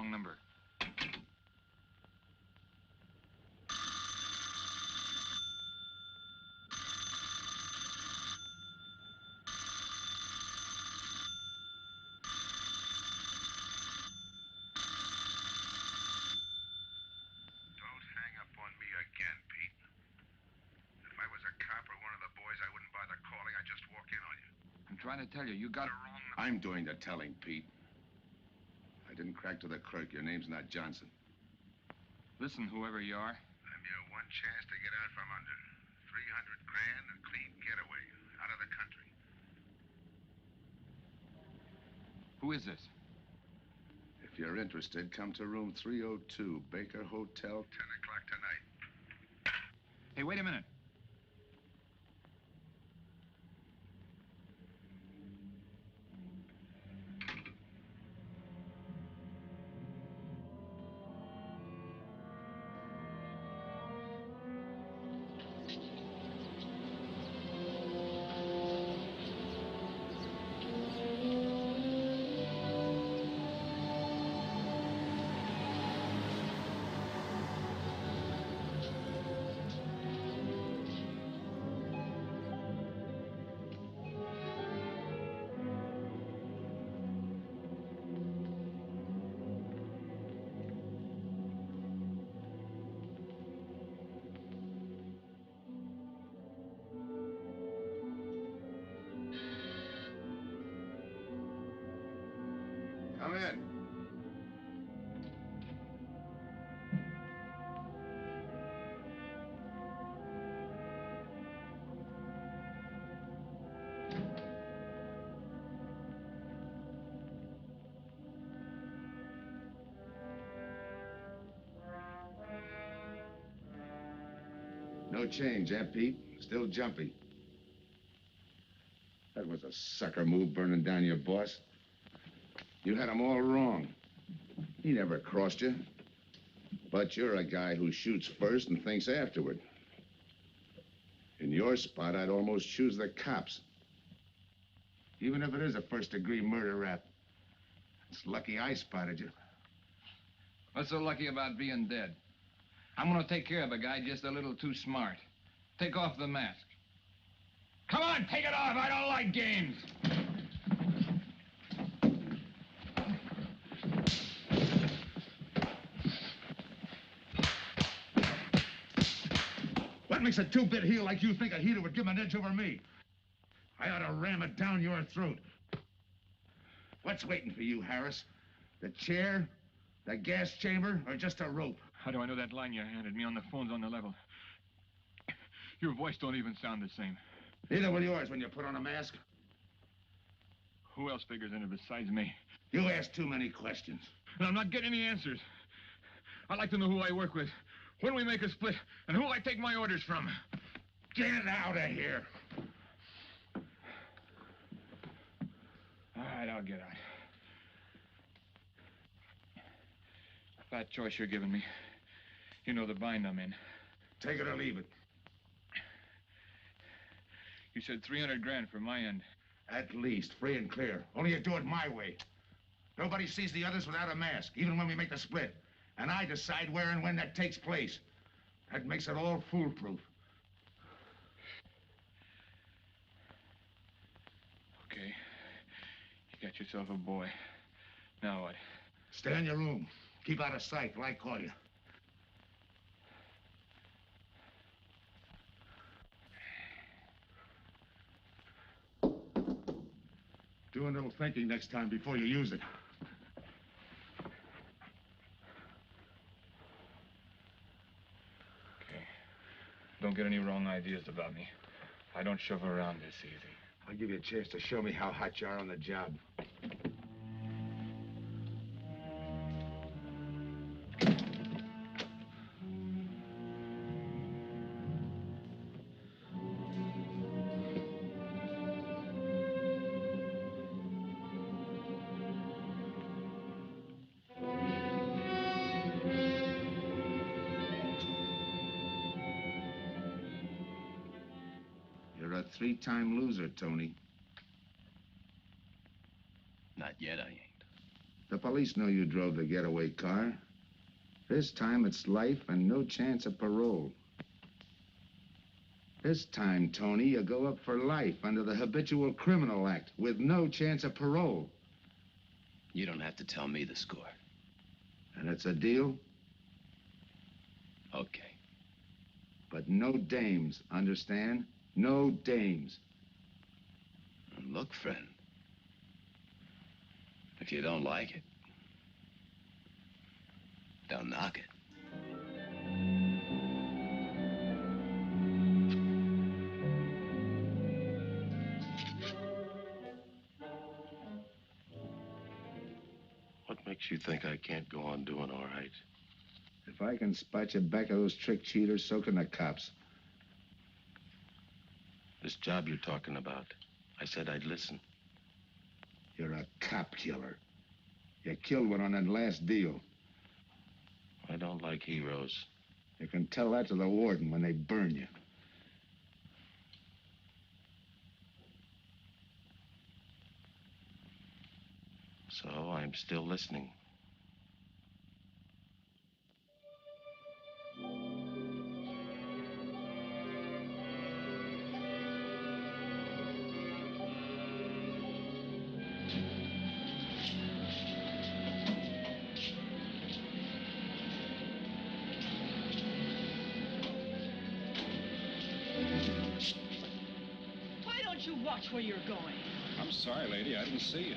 wrong number. Trying to tell you, you got it wrong. I'm doing the telling, Pete. I didn't crack to the clerk. Your name's not Johnson. Listen, whoever you are. I'm your one chance to get out from under. 300 grand, a clean getaway, out of the country. Who is this? If you're interested, come to room 302, Baker Hotel. 10 o'clock tonight. Hey, wait a minute. Come in. No change, eh, Pete? Still jumpy. That was a sucker move, burning down your boss. You had him all wrong. He never crossed you. But you're a guy who shoots first and thinks afterward. In your spot, I'd almost choose the cops. Even if it is a first-degree murder rap. It's lucky I spotted you. What's so lucky about being dead? I'm gonna take care of a guy just a little too smart. Take off the mask. Come on, take it off. I don't like games. What makes a two-bit heel like you think a heater would give him an edge over me? I ought to ram it down your throat. What's waiting for you, Harris? The chair, the gas chamber, or just a rope? How do I know that line you handed me on the phone's on the level? Your voice don't even sound the same. Neither will yours when you put on a mask. Who else figures in it besides me? You ask too many questions. And I'm not getting any answers. I'd like to know who I work with, when we make a split, and who I take my orders from. Get out of here. All right, I'll get out. That choice you're giving me. You know the bind I'm in. Take it or leave it. You said 300 grand for my end. At least, free and clear. Only you do it my way. Nobody sees the others without a mask, even when we make the split. And I decide where and when that takes place. That makes it all foolproof. Okay. You got yourself a boy. Now what? Stay in your room. Keep out of sight till I call you. Do a little thinking next time before you use it. Okay. Don't get any wrong ideas about me. I don't shove around this easy. I'll give you a chance to show me how hot you are on the job. You're a three-time loser, Tony. Not yet, I ain't. The police know you drove the getaway car. This time it's life and no chance of parole. This time, Tony, you go up for life under the Habitual Criminal Act with no chance of parole. You don't have to tell me the score. And it's a deal? Okay. But no dames, understand? No dames. And look, friend, if you don't like it, don't knock it. What makes you think I can't go on doing all right? If I can spot you back of those trick cheaters, so can the cops. This job you're talking about, I said I'd listen. You're a cop killer. You killed one on that last deal. I don't like heroes. You can tell that to the warden when they burn you. So I'm still listening. Why don't you watch where you're going? I'm sorry, lady. I didn't see you.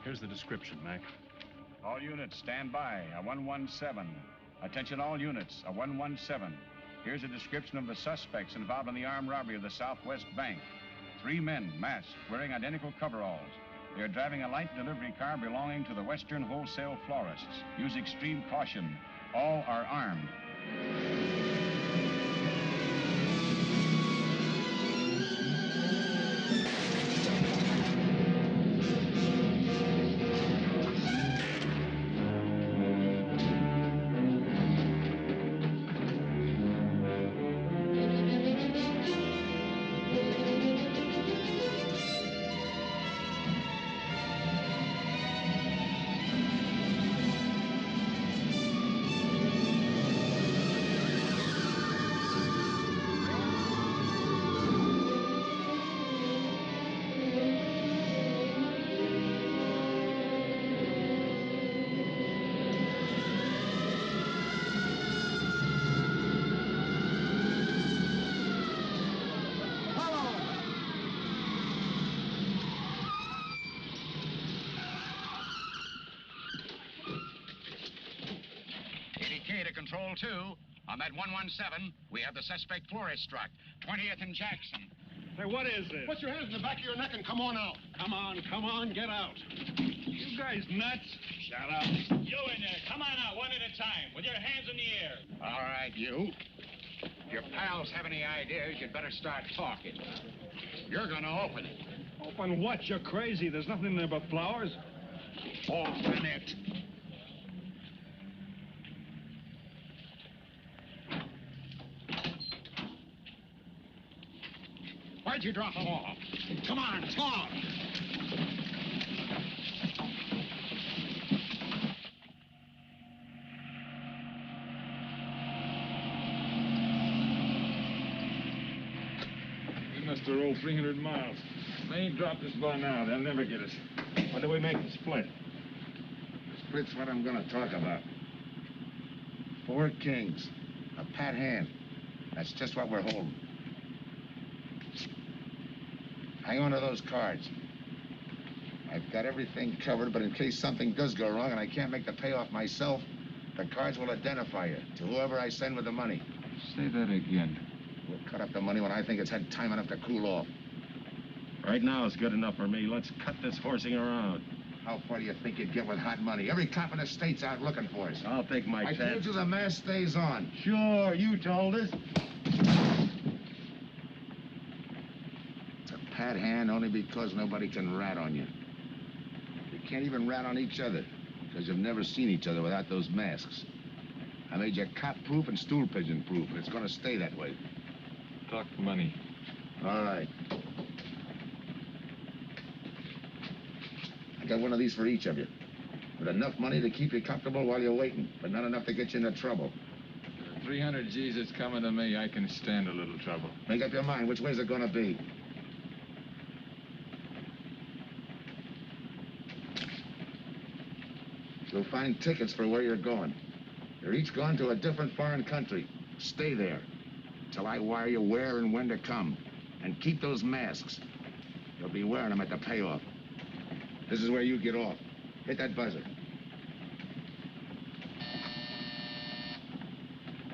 Here's the description, Mac. All units, stand by. A 117. Attention all units, a 117. Here's a description of the suspects involved in the armed robbery of the Southwest Bank. 3 men, masked, wearing identical coveralls. They are driving a light delivery car belonging to the Western Wholesale Florists. Use extreme caution. All are armed. Control 2. On that 117, we have the suspect florist struck. 20th and Jackson. Hey, what is this? Put your hands in the back of your neck and come on out. Come on, get out. You guys nuts? Shut up. You in there, come on out one at a time, with your hands in the air. All right, you. If your pals have any ideas, you'd better start talking. You're gonna open it. Open what? You're crazy. There's nothing in there but flowers. Open it. Why'd you drop them off? Come on, talk! We must have rolled 300 miles. They ain't dropped us by now. They'll never get us. When do we make the split? The split's what I'm gonna talk about. 4 kings. A pat hand. That's just what we're holding. Hang on to those cards. I've got everything covered, but in case something does go wrong and I can't make the payoff myself, the cards will identify you to whoever I send with the money. Say that again. We'll cut up the money when I think it's had time enough to cool off. Right now is good enough for me. Let's cut this horsing around. How far do you think you'd get with hot money? Every cop in the state's out looking for us. I'll take my I chance. told you the mask stays on. Sure, you told us. It's a pat hand only because nobody can rat on you. You can't even rat on each other because you've never seen each other without those masks. I made you cop-proof and stool-pigeon-proof, and it's going to stay that way. Talk money. All right. I got one of these for each of you. With enough money to keep you comfortable while you're waiting, but not enough to get you into trouble. 300 G's that's coming to me, I can stand a little trouble. Make up your mind. Which way's it gonna be? You'll find tickets for where you're going. You're each going to a different foreign country. Stay there till I wire you where and when to come. And keep those masks. You'll be wearing them at the payoff. This is where you get off. Hit that buzzer.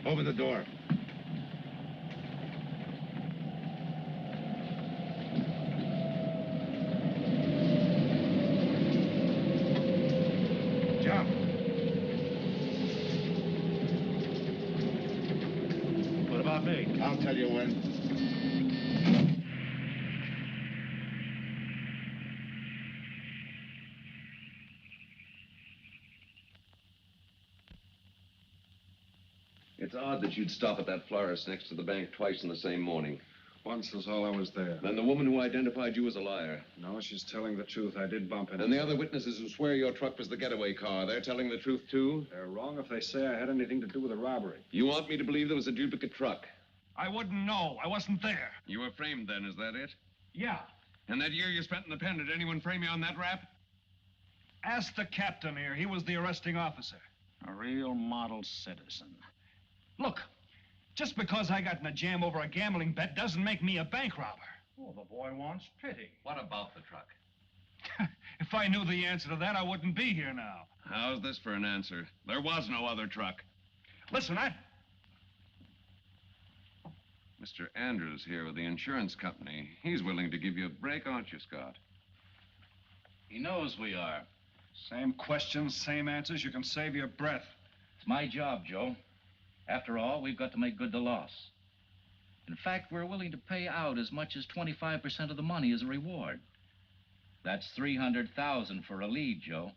Open the door. Jump. What about me? I'll tell you when. It's odd that you'd stop at that florist next to the bank twice in the same morning. Once was all I was there. Then the woman who identified you as a liar. No, she's telling the truth. I did bump into And the other witnesses who swear your truck was the getaway car, they're telling the truth, too? They're wrong if they say I had anything to do with the robbery. You want me to believe there was a duplicate truck? I wouldn't know. I wasn't there. You were framed then, is that it? Yeah. And that year you spent in the pen, did anyone frame you on that rap? Ask the captain here. He was the arresting officer. A real model citizen. Look, just because I got in a jam over a gambling bet doesn't make me a bank robber. Oh, the boy wants pity. What about the truck? If I knew the answer to that, I wouldn't be here now. How's this for an answer? There was no other truck. Listen, Mr. Andrews here with the insurance company. He's willing to give you a break, aren't you, Scott? He knows we are. Same questions, same answers. You can save your breath. It's my job, Joe. After all, we've got to make good the loss. In fact, we're willing to pay out as much as 25% of the money as a reward. That's $300,000 for a lead, Joe.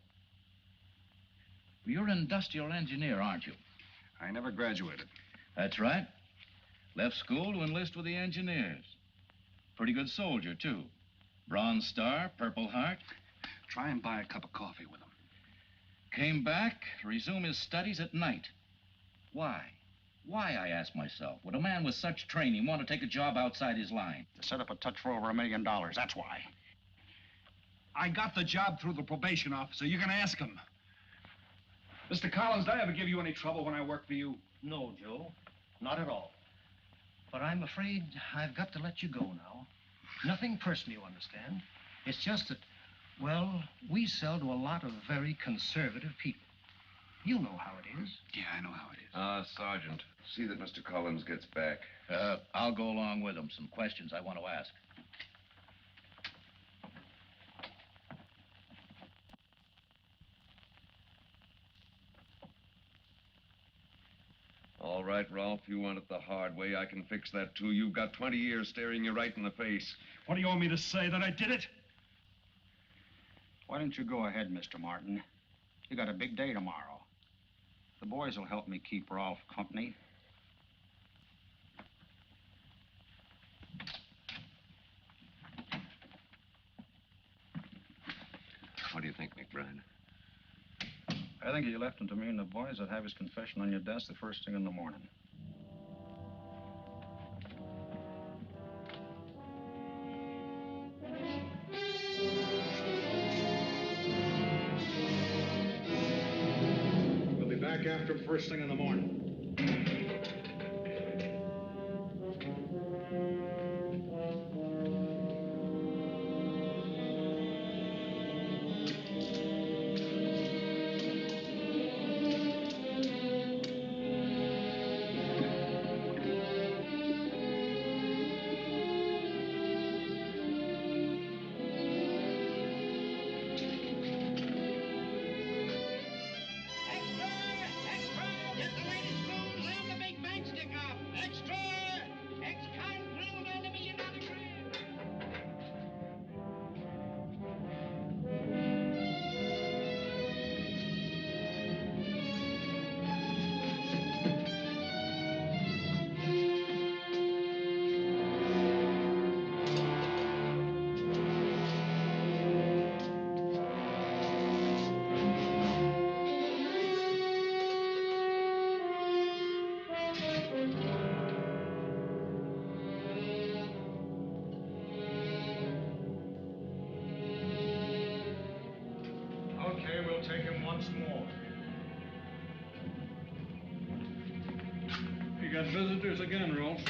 You're an industrial engineer, aren't you? I never graduated. That's right. Left school to enlist with the engineers. Pretty good soldier, too. Bronze Star, Purple Heart. Try and buy a cup of coffee with him. Came back to resume his studies at night. Why? Why, I ask myself, would a man with such training want to take a job outside his line? To set up a touch for over $1 million, that's why. I got the job through the probation officer. You can ask him. Mr. Collins, did I ever give you any trouble when I worked for you? No, Joe. Not at all. But I'm afraid I've got to let you go now. Nothing personal, you understand. It's just that, well, we sell to a lot of very conservative people. You know how it is. Yeah, I know how it is. Sergeant, see that Mr. Collins gets back. I'll go along with him. Some questions I want to ask. All right, Ralph, you want it the hard way. I can fix that, too. You've got 20 years staring you right in the face. What do you want me to say, that I did it? Why don't you go ahead, Mr. Martin? You got a big day tomorrow. The boys will help me keep Rolf company. What do you think, McBride? I think you left him to me and the boys would have his confession on your desk the first thing in the morning. We'll be back after him first thing in the morning. Okay, we'll take him once more. You got visitors again, Rolf.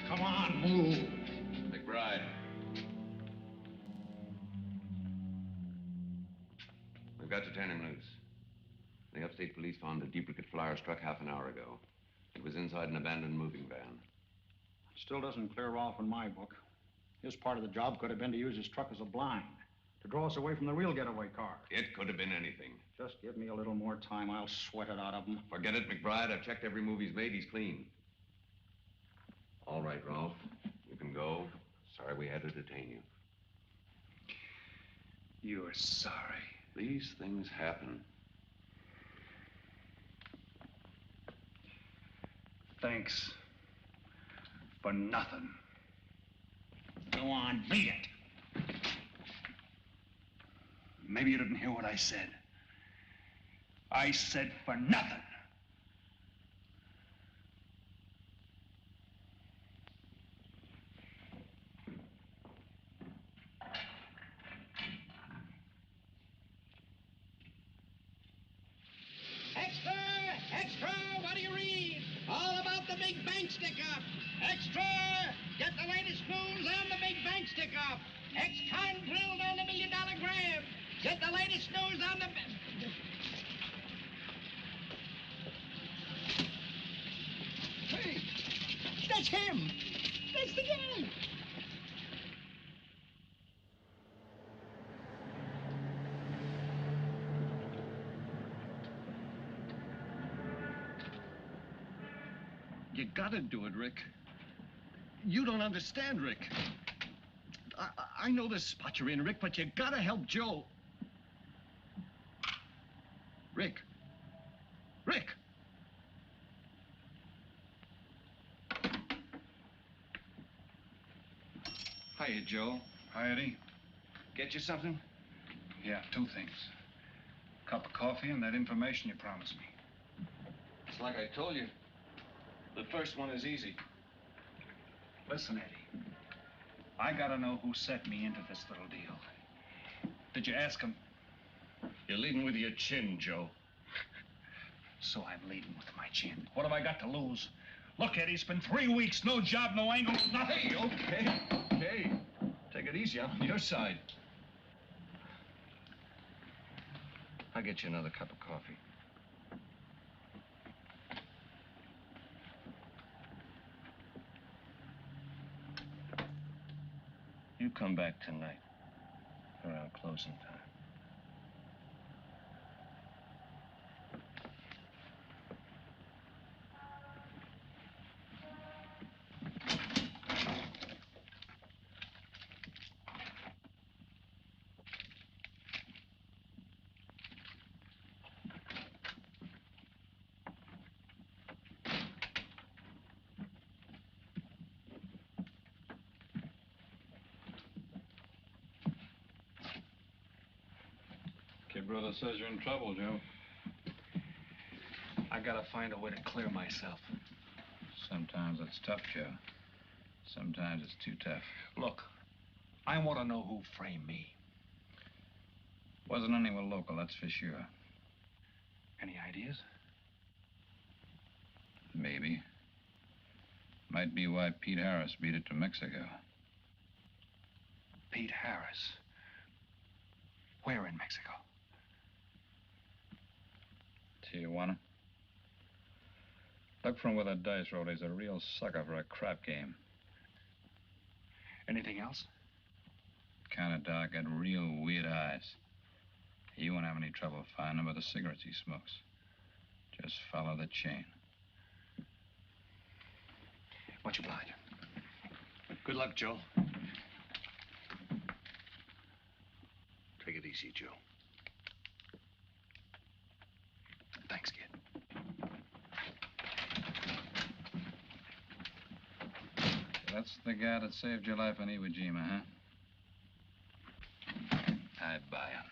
Come on, move. McBride. We've got to turn him loose. The upstate police found a duplicate flyer struck half an hour ago. It was inside an abandoned moving van. Still doesn't clear off in my book. His part of the job could have been to use his truck as a blind, to draw us away from the real getaway car. It could have been anything. Just give me a little more time. I'll sweat it out of him. Forget it, McBride. I've checked every move he's made. He's clean. All right, Rolf. You can go. Sorry we had to detain you. You're sorry. These things happen. Thanks. For nothing. Go on, beat it. Maybe you didn't hear what I said. I said for nothing. Extra! Extra! What do you read? All about the big bank stick-up. Extra! Get the latest news on the big bank stick-up. Ex-con drilled on the $1 million grab. Get the latest news on the... Hey! That's him! That's the guy! You gotta do it, Rick. You don't understand, Rick. I know the spot you're in, Rick, but you gotta help Joe. Rick. Rick! Hiya, Joe. Hi, Eddie. Get you something? Yeah, two things. Cup of coffee and that information you promised me. It's like I told you. The first one is easy. Listen, Eddie. I gotta know who set me into this little deal. Did you ask him? You're leading with your chin, Joe. So I'm leading with my chin. What have I got to lose? Look, Eddie, it's been 3 weeks. No job, no angle, nothing. Hey, okay. Take it easy. I'm on your side. I'll get you another cup of coffee. You come back tonight, around closing time. Your brother says you're in trouble, Joe. I gotta find a way to clear myself. Sometimes it's tough, Joe. Sometimes it's too tough. Look, I want to know who framed me. Wasn't anyone local, that's for sure. Any ideas? Maybe. Might be why Pete Harris beat it to Mexico. Pete Harris? Where in Mexico? Tijuana. Look from where that dice rolled. He's a real sucker for a crap game. Anything else? Kind of dark, got real weird eyes. You won't have any trouble finding him by the cigarettes he smokes. Just follow the chain. Much obliged. Good luck, Joe. Take it easy, Joe. Thanks, kid. That's the guy that saved your life on Iwo Jima, huh? I buy him.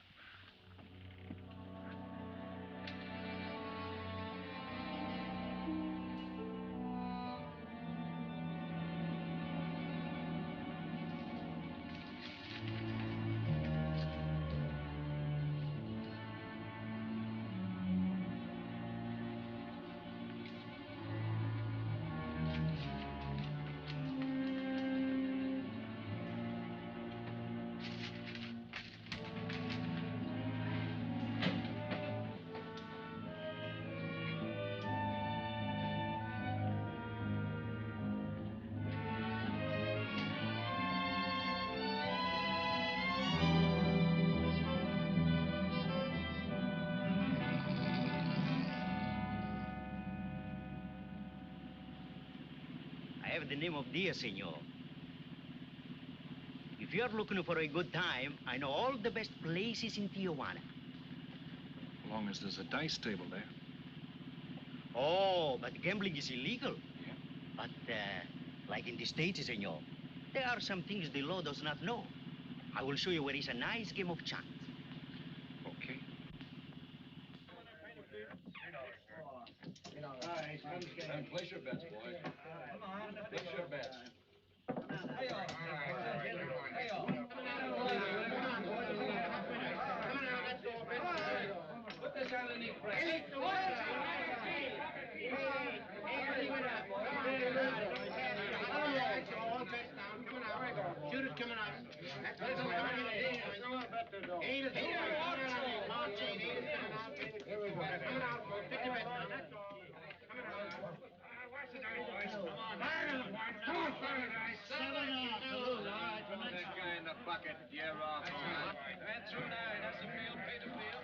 I have the name of Diaz, senor. If you're looking for a good time, I know all the best places in Tijuana. As long as there's a dice table there. Oh, but gambling is illegal. Yeah. But, like in the States, senor, there are some things the law does not know. I will show you where is a nice game of chance. Okay. Place your bets, boys. Come on, place your bets. Put this on the knee press. Shoot it coming out.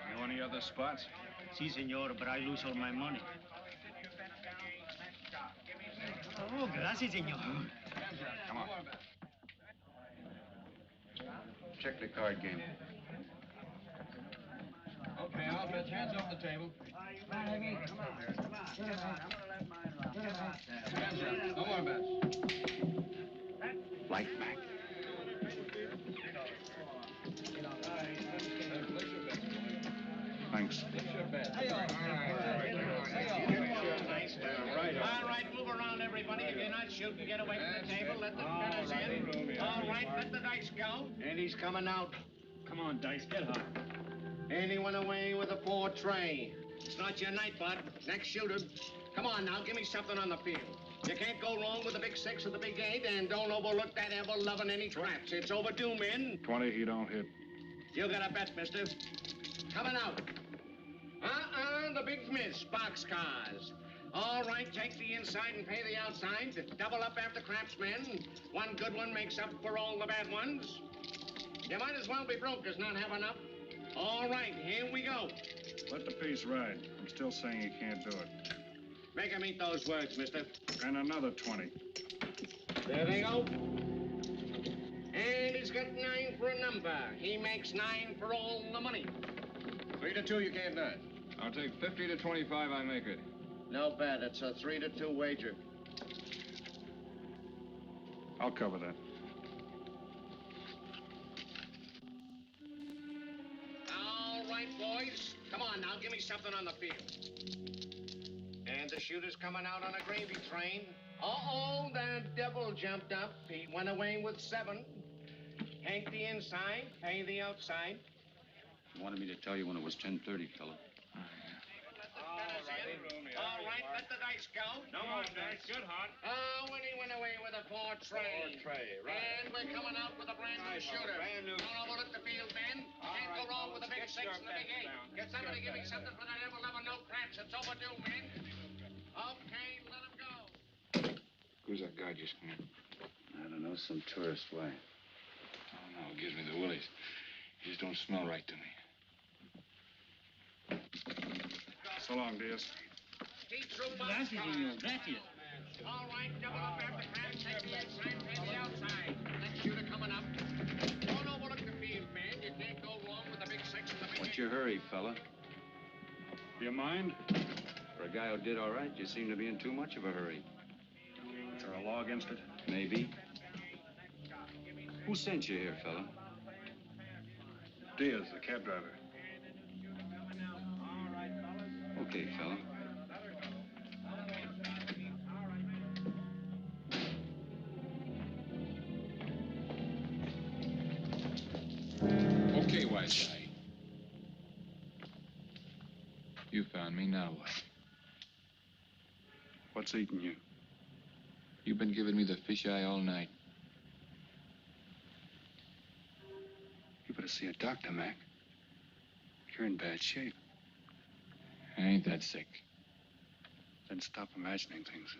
You any other spots? Si, senor, but I lose all my money. Oh, gracias, senor. Come on. Check the card game. Okay, I'll bet hands off the table. No more bets. Light back. Thanks. All right, move around, everybody. If you're not shooting, get away from the table. Let the gunners in. All right, let the dice go. And he's coming out. Come on, Dice, get hot. And he went away with a 4 tray. It's not your night, bud. Next shooter. Come on now, give me something on the field. You can't go wrong with the big 6 or the big 8, and don't overlook that ever-loving any traps. It's overdue, men. 20, he don't hit. You got a bet, mister. Coming out. The big miss, boxcars. All right, take the inside and pay the outside. Double up after craps, men. One good one makes up for all the bad ones. You might as well be broke as not have enough. All right, here we go. Let the piece ride. I'm still saying he can't do it. Make him eat those words, mister. And another 20. There they go. And he's got 9 for a number. He makes 9 for all the money. 3 to 2, you can't nut. I'll take 50 to 25, I make it. No bad. It's a 3 to 2 wager. I'll cover that. All right, boys. on now, give me something on the field. And the shooter's coming out on a gravy train. Uh-oh, the devil jumped up. He went away with 7. Hank the inside, pay the outside. You wanted me to tell you when it was 10:30, fella. All right, let the dice go. No more dice. Good, Hot. Oh, when he went away with a 4 tray. 4 tray, right. And we're coming out with a brand new shooter. Brand new. Don't overlook the field, Ben. Can't go wrong with the big 6 and the big 8. Get somebody to give me something for that ever-loving no craps. It's overdue, men. Okay, let him go. Who's that guy just come in? I don't know, some tourist. Why? Oh, no, it gives me the willies. He just don't smell right to me. So long, Diaz. Gracias, señor. Gracias. All right, double up after craps. Take the inside, pay the outside. Next shooter coming up. Don't overlook the field, man. You can't go wrong with the big 6 and the big 8. What's your hurry, fella? Do you mind? For a guy who did all right, you seem to be in too much of a hurry. Is there a law against it? Maybe. Who sent you here, fella? Diaz, the cab driver. Okay, fella. Okay, wise guy. You found me, now what? What's eating you? You've been giving me the fisheye all night. You better see a doctor, Mac. You're in bad shape. I ain't that sick. Then stop imagining things.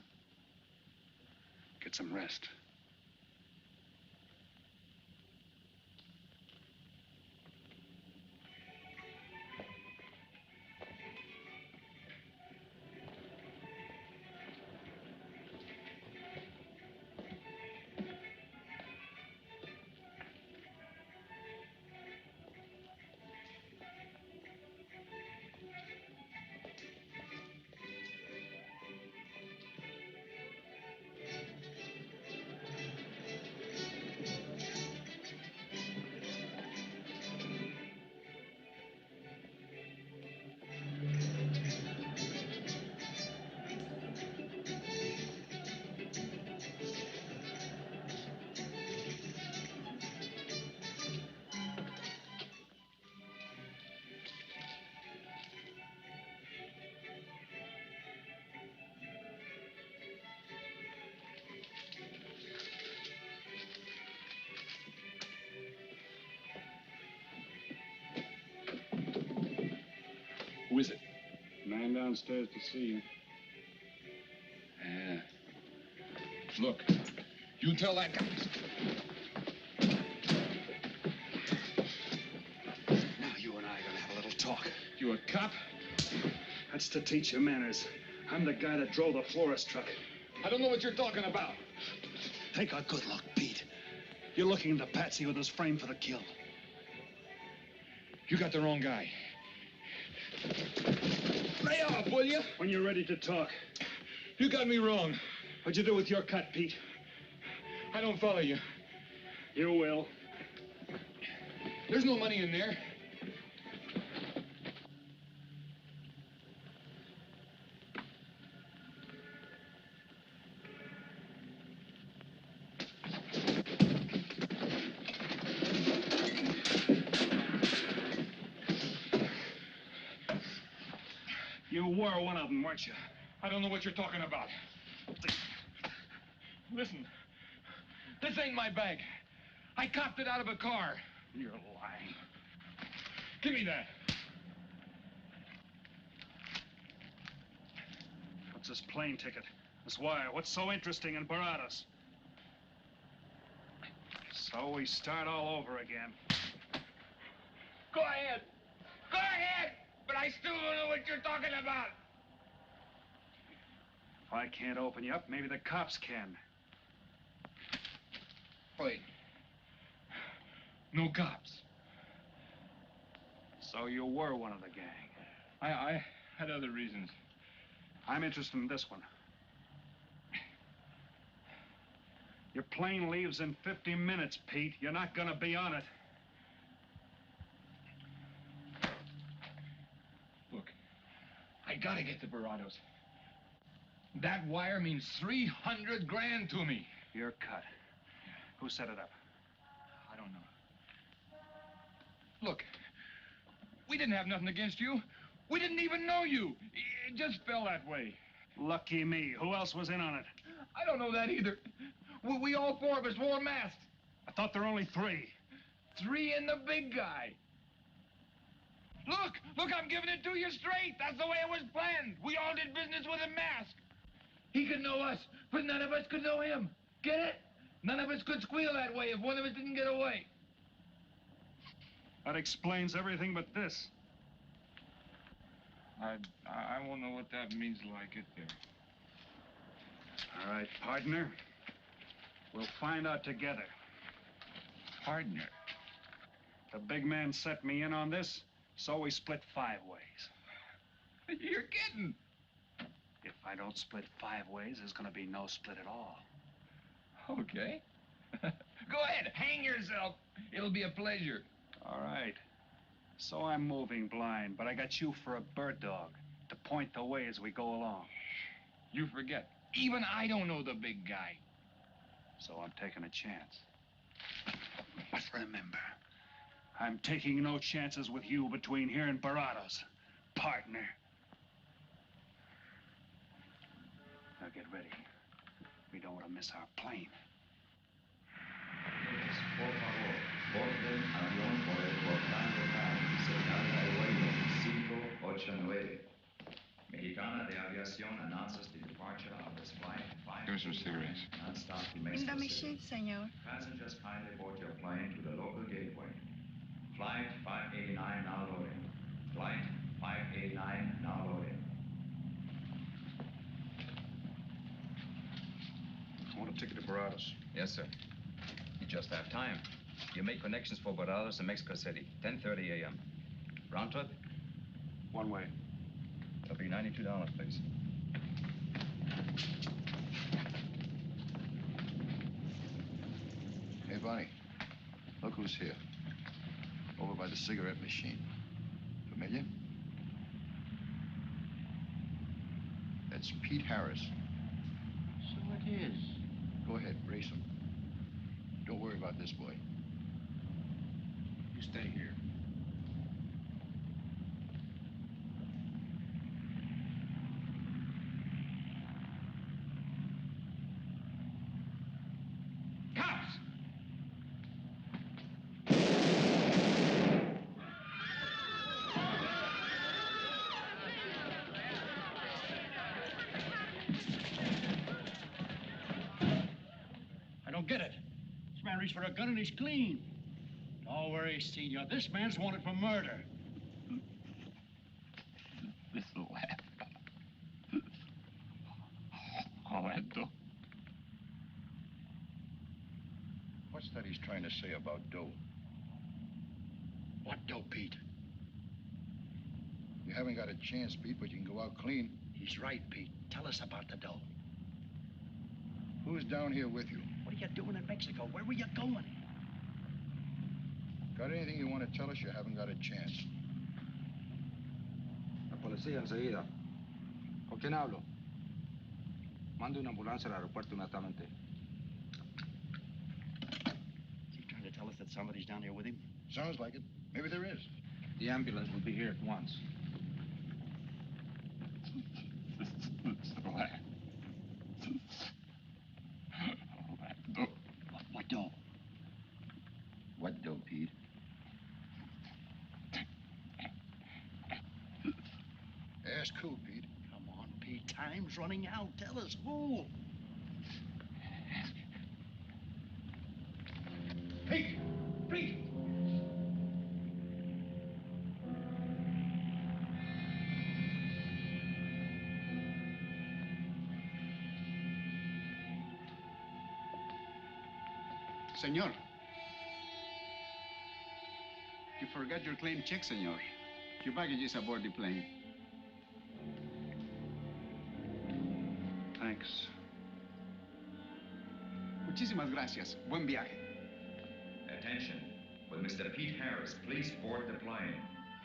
Get some rest. Who is it? Man downstairs to see you. Yeah. Look, you tell that guy. Now you and I are gonna have a little talk. You a cop? That's to teach you manners. I'm the guy that drove the florist truck. I don't know what you're talking about. Take a good look, Pete. You're looking into Patsy who was framed for the kill. You got the wrong guy. Lay off, will you? When you're ready to talk. You got me wrong. What'd you do with your cut, Pete? I don't follow you. You will. There's no money in there. You were one of them, weren't you? I don't know what you're talking about. Listen, this ain't my bag. I copped it out of a car. You're lying. Give me that. What's this plane ticket? This wire? What's so interesting in Baradas? So we start all over again. Go ahead. Go ahead. But I still don't know what you're talking about. If I can't open you up, maybe the cops can. Wait. No cops. So you were one of the gang. I had other reasons. I'm interested in this one. Your plane leaves in 50 minutes, Pete. You're not gonna be on it. I gotta get to Barados. That wire means 300 grand to me. You're cut. Who set it up? I don't know. Look, we didn't have nothing against you. We didn't even know you. It just fell that way. Lucky me. Who else was in on it? I don't know that either. We all four of us wore masks. I thought there were only 3. 3 and the big guy. Look, I'm giving it to you straight. That's the way it was planned. We all did business with a mask. He could know us, but none of us could know him. Get it? None of us could squeal that way if one of us didn't get away. That explains everything but this. I won't know what that means till I get there. All right, partner. We'll find out together. Partner? The big man set me in on this, so we split 5 ways. You're kidding. If I don't split 5 ways, there's gonna be no split at all. Okay. Go ahead, hang yourself. It'll be a pleasure. All right. So I'm moving blind, but I got you for a bird dog to point the way as we go along. You forget. Even I don't know the big guy. So I'm taking a chance. But remember, I'm taking no chances with you between here and Barados, partner. Now get ready. We don't want to miss our plane. Por favor, borden avión por el portal local, señal de vuelo 589. Mexicana de Aviación announces the departure of this flight 5. Give me some cigarettes. Non-stop to In Mexico the City. machine, senor. Passengers kindly board your plane to the local gateway. Flight 589 now loading. Flight 589 now loading. I want a ticket to Barados. Yes, sir. You just have time. You make connections for Barados and Mexico City, 10:30 a.m. Round trip? One way. It'll be $92, please. Hey, Bonnie. Look who's here. Over by the cigarette machine. Familiar? That's Pete Harris. So it is. Go ahead, race him. Don't worry about this boy. You stay here. Cops! I don't get it. This man reached for a gun and he's clean. Don't worry, senor. This man's wanted for murder. This'll laugh. All that dough. What's that he's trying to say about dough? What dough, Pete? You haven't got a chance, Pete, but you can go out clean. He's right, Pete. Tell us about the dough. Who's down here with you? What are you doing in Mexico? Where were you going? Got anything you want to tell us? You haven't got a chance. La policía enseguida. ¿Con quién hablo? Mande una ambulancia al aeropuerto inmediatamente. Is he trying to tell us that somebody's down here with him? Sounds like it. Maybe there is. The ambulance will be here at once. What dough? What dough, Pete? Ask who, Pete? Come on, Pete. Time's running out. Tell us who. Pete! Pete! Senor. You forgot your claim check, senor. Your baggage is aboard the plane. Thanks. Muchísimas gracias. Buen viaje. Attention. Will Mr. Pete Harris please board the plane?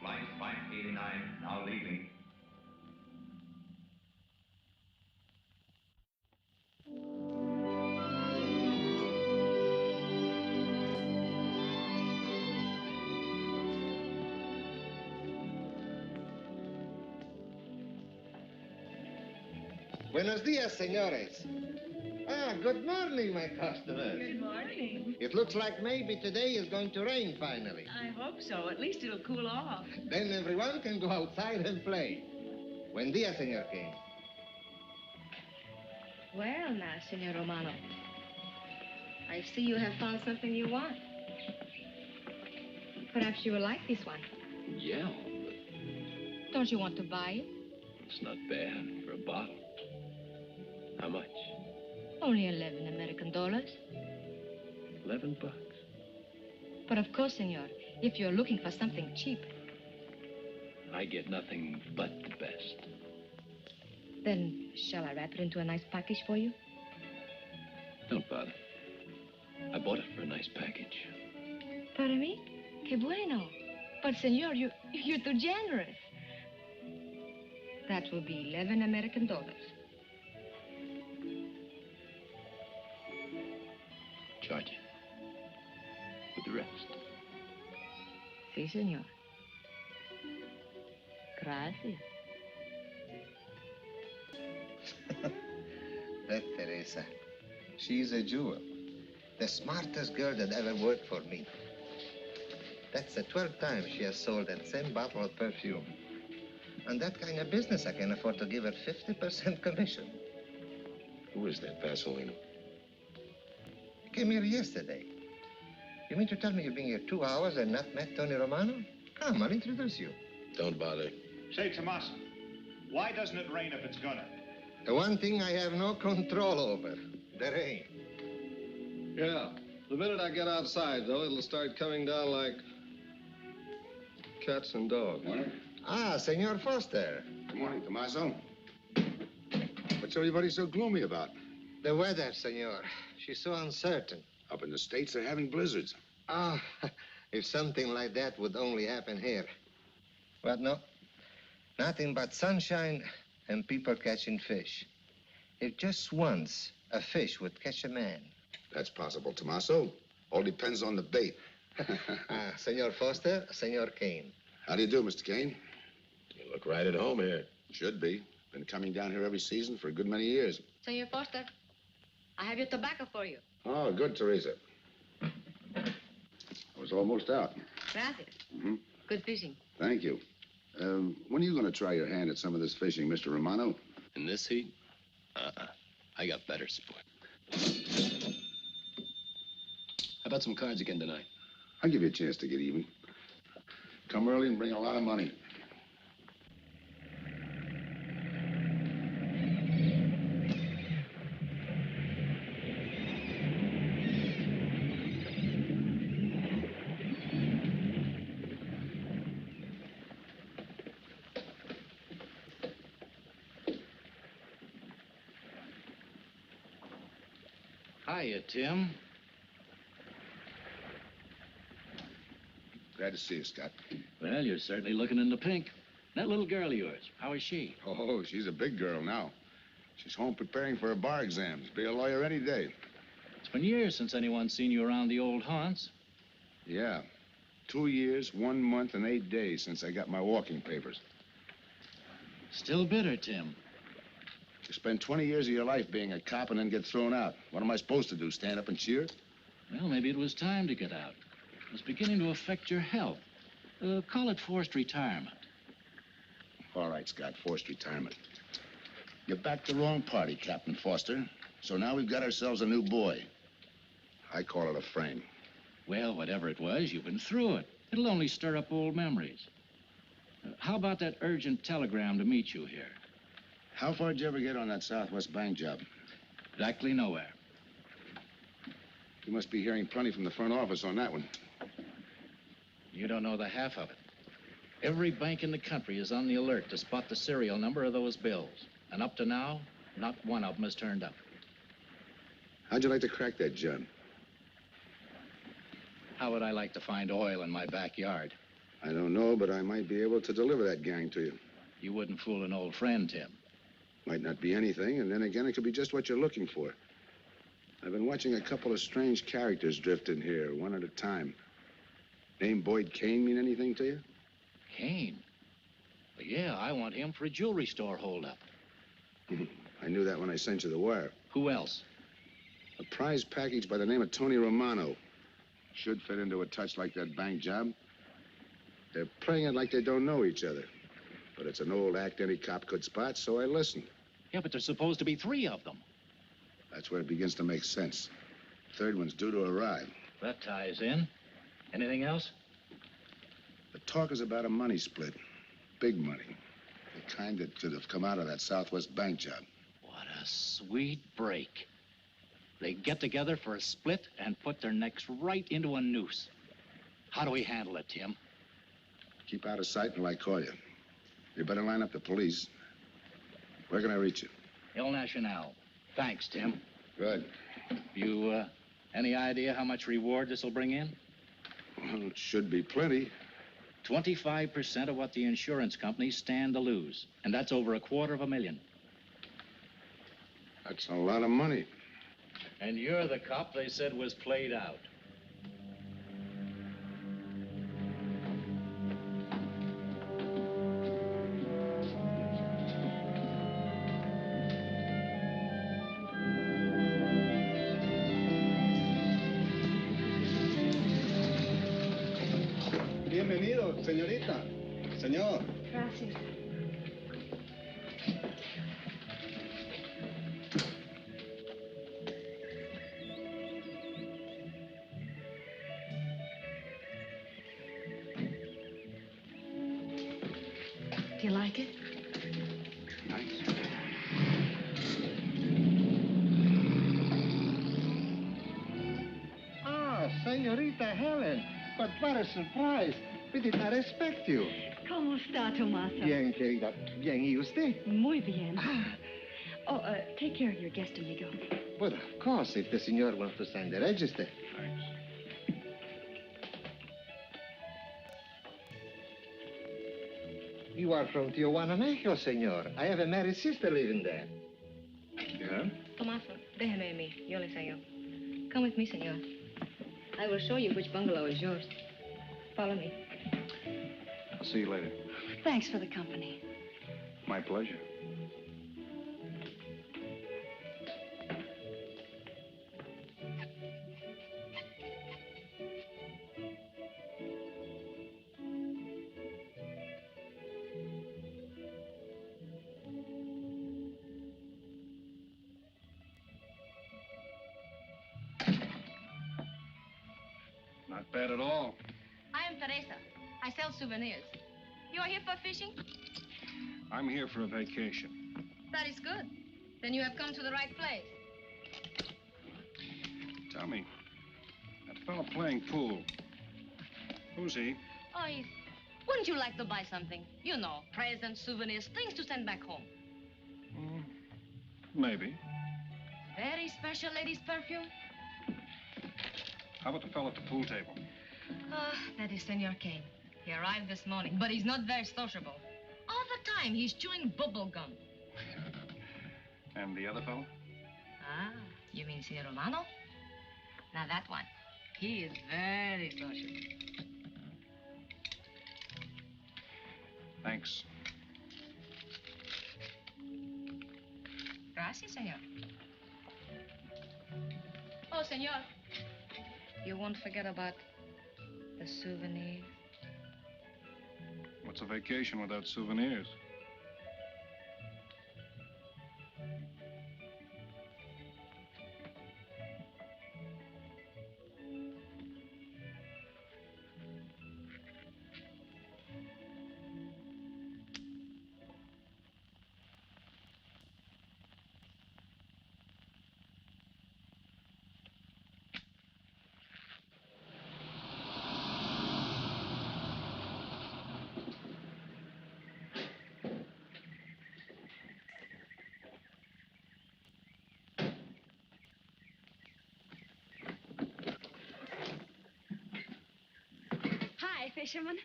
Flight 589 now leaving. Buenos dias, senores. Ah, good morning, my customers. Good morning. It looks like maybe today is going to rain finally. I hope so. At least it'll cool off. Then everyone can go outside and play. Buen dia, Senor King. Well, now, Senor Romano, I see you have found something you want. Perhaps you will like this one. Yeah, Don't you want to buy it? it's not bad for a bottle. How much? Only 11 American dollars. $11. But of course, senor, if you're looking for something cheap, I get nothing but the best. then shall I wrap it into a nice package for you? Don't bother. I bought it for a nice package. Para mí? Que bueno. But, senor, you're too generous. That will be 11 American dollars. Charge it. With the rest. Si, senor. Gracias. That Teresa, she's a jewel. The smartest girl that ever worked for me. That's the 12th time she has sold that same bottle of perfume. And that kind of business, I can afford to give her 50% commission. Who is that Vaseline? Came here yesterday. You mean to tell me you've been here 2 hours and not met Tony Romano? Come, I'll introduce you. Don't bother. Say, Tommaso, why doesn't it rain if it's gonna? The one thing I have no control over, the rain. Yeah. The minute I get outside, though, it'll start coming down like cats and dogs. Morning. Ah, Senor Foster. Good morning, Tommaso. What's everybody so gloomy about? The weather, senor. She's so uncertain. Up in the States, they're having blizzards. Ah, if something like that would only happen here. But no, nothing but sunshine and people catching fish. If just once a fish would catch a man. That's possible, Tommaso. All depends on the bait. Ah, Senor Foster, Senor Kane. How do you do, Mr. Kane? You look right at home here. Should be. Been coming down here every season for a good many years. Senor Foster, I have your tobacco for you. Oh, good, Teresa. I was almost out. Gracias. Mm-hmm. Good fishing. Thank you. When are you going to try your hand at some of this fishing, Mr. Romano? In this heat? I got better sport. How about some cards again tonight? I'll give you a chance to get even. Come early and bring a lot of money. Hiya, Tim. Glad to see you, Scott. Well, you're certainly looking in the pink. That little girl of yours, how is she? Oh, she's a big girl now. She's home preparing for her bar exams. Be a lawyer any day. It's been years since anyone's seen you around the old haunts. Yeah. 2 years, 1 month, and 8 days since I got my walking papers. Still bitter, Tim. You spend 20 years of your life being a cop and then get thrown out. What am I supposed to do, stand up and cheer? Well, maybe it was time to get out. It was beginning to affect your health. Call it forced retirement. All right, Scott, forced retirement. You backed the wrong party, Captain Foster. So now we've got ourselves a new boy. I call it a frame. Well, whatever it was, you've been through it. It'll only stir up old memories. How about that urgent telegram to meet you here? How far did you ever get on that Southwest Bank job? Exactly nowhere. You must be hearing plenty from the front office on that one. You don't know the half of it. Every bank in the country is on the alert to spot the serial number of those bills. And up to now, not one of them has turned up. How'd you like to crack that job? How would I like to find oil in my backyard? I don't know, but I might be able to deliver that gang to you. You wouldn't fool an old friend, Tim. Might not be anything, and then again, it could be just what you're looking for. I've been watching a couple of strange characters drift in here, one at a time. Name Boyd Kane mean anything to you? Kane? Well, yeah, I want him for a jewelry store holdup. I knew that when I sent you the wire. Who else? A prize package by the name of Tony Romano. Should fit into a touch like that bank job. They're playing it like they don't know each other. But it's an old act any cop could spot, so I listened. Yeah, but there's supposed to be 3 of them. That's where it begins to make sense. Third one's due to arrive. That ties in. Anything else? The talk is about a money split. Big money. The kind that should have come out of that Southwest bank job. What a sweet break. They get together for a split and put their necks right into a noose. How do we handle it, Tim? Keep out of sight until I call you. You better line up the police. Where can I reach you? El Nacional. Thanks, Tim. Good. You, any idea how much reward this will bring in? Well, it should be plenty. 25% of what the insurance companies stand to lose. And that's over $250,000. That's a lot of money. And you're the cop they said was played out. Bienvenido, señorita. Señor. Gracias. Do you like it? Nice. Ah, señorita Helen. But what a surprise. We did not expect you. ¿Cómo está, Tomasa? Bien, querida. Bien, ¿y usted? Muy bien. Oh, take care of your guest, amigo. But of course, if the senor wants to sign the register. Thanks. You are from Tijuana, Mexico, senor. I have a married sister living there. Yeah? Tomaso, déjeme a mí. Yo le enseño. Come with me, senor. I will show you which bungalow is yours. Follow me. I'll see you later. Thanks for the company. My pleasure. Not bad at all. I am Teresa. I sell souvenirs. You are here for fishing? I'm here for a vacation. That is good. Then you have come to the right place. Tell me, that fellow playing pool, who's he? Oh, wouldn't you like to buy something? You know, presents, souvenirs, things to send back home. Maybe. Very special ladies' perfume? How about the fellow at the pool table? That is Senor Kane. He arrived this morning, but he's not very sociable. All the time, he's chewing bubble gum. And the other fellow? Ah, you mean Senor Romano? Now, that one. He is very sociable. Thanks. Gracias, senor. Oh, senor. You won't forget about the souvenirs. What's a vacation without souvenirs? Hi, fisherman.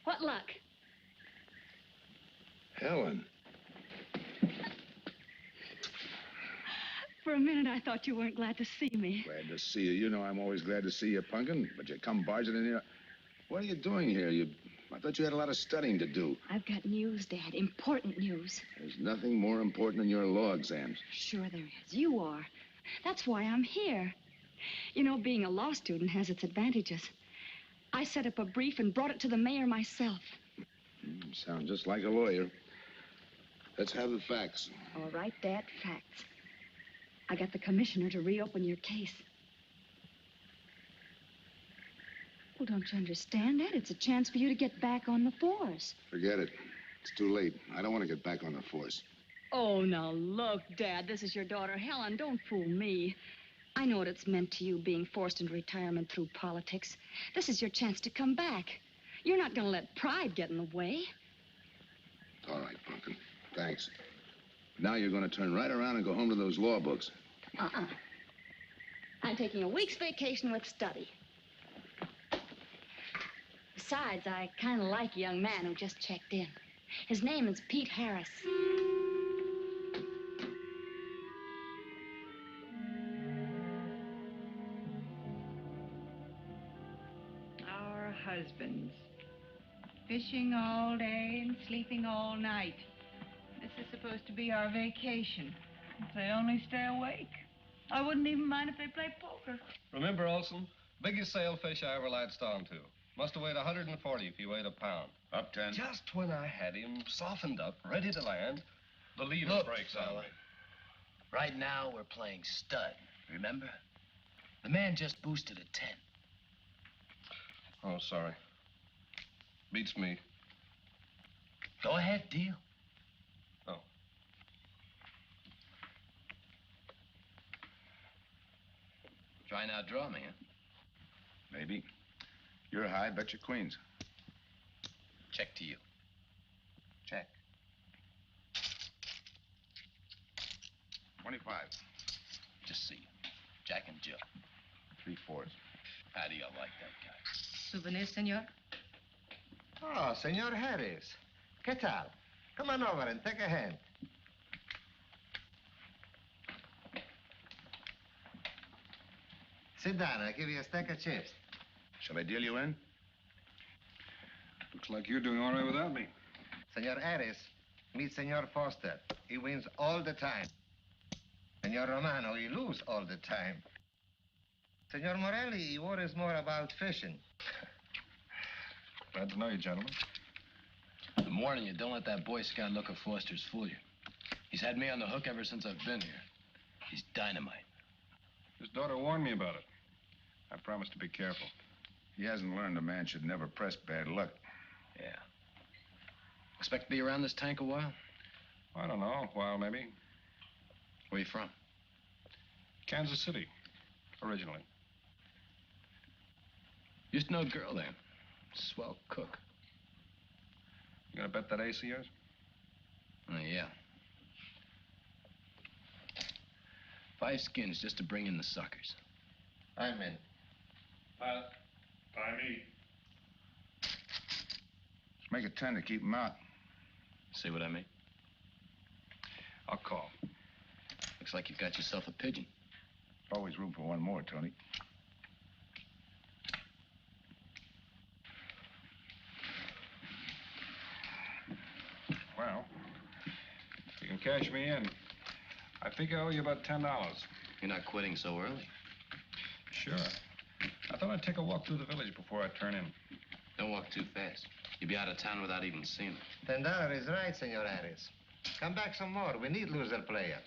What luck? Helen. For a minute, I thought you weren't glad to see me. Glad to see you. You know I'm always glad to see you, Punkin, but you come barging in here. What are you doing here? You I thought you had a lot of studying to do. I've got news, Dad. Important news. There's nothing more important than your law exams. Sure there is. You are. That's why I'm here. You know, being a law student has its advantages. I set up a brief and brought it to the mayor myself. You sound just like a lawyer. Let's have the facts. All right, Dad, facts. I got the commissioner to reopen your case. Well, don't you understand, Dad? It's a chance for you to get back on the force. Forget it. It's too late. I don't want to get back on the force. Oh, now look, Dad, this is your daughter, Helen. Don't fool me. I know what it's meant to you being forced into retirement through politics. This is your chance to come back. You're not going to let pride get in the way. All right, Pumpkin. Thanks. Now you're going to turn right around and go home to those law books. I'm taking a week's vacation with study. Besides, I kind of like a young man who just checked in. His name is Pete Harris. Our husbands. Fishing all day and sleeping all night. This is supposed to be our vacation. If they only stay awake, I wouldn't even mind if they played poker. Remember, Olson, biggest sailfish I ever latched onto. Must have weighed 140 if he weighed a pound. Up 10. Just when I had him softened up, ready to land, the leader Look, breaks on me. Right now, we're playing stud, remember? The man just boosted a 10. Oh, sorry. Beats me. Go ahead, deal. Oh. Try and outdraw me, huh? Maybe. You're high, bet your queens. Check to you. Check. 25. Just see you. Jack and Jill. 3/4. How do you like that guy? Souvenir, senor? Oh, Senor Harris. ¿Qué tal? Come on over and take a hand. Sit down. I'll give you a stack of chips. Shall I deal you in? Looks like you're doing all right without me. Senor Harris, meet Senor Foster. He wins all the time. Senor Romano, he lose all the time. Senor Morelli, he worries more about fishing. Glad to know you, gentlemen. I'm warning you, don't let that Boy Scout look of Foster's fool you. He's had me on the hook ever since I've been here. He's dynamite. His daughter warned me about it. I promised to be careful. He hasn't learned a man should never press bad luck. Yeah. Expect to be around this tank a while? I don't know, a while maybe. Where you from? Kansas City, originally. Used to know a girl there. Swell cook. You gonna bet that ace of yours? Oh, yeah. 5 skins just to bring in the suckers. I'm in. By me. Let's make it 10 to keep him out. See what I mean? I'll call. Looks like you've got yourself a pigeon. Always room for one more, Tony. Well, you can cash me in. I figure I owe you about $10. You're not quitting so early. Sure. I thought I'd take a walk through the village before I turn in. Don't walk too fast. You'll be out of town without even seeing it. $10 is right, Senor Harris. Come back some more. We need loser player.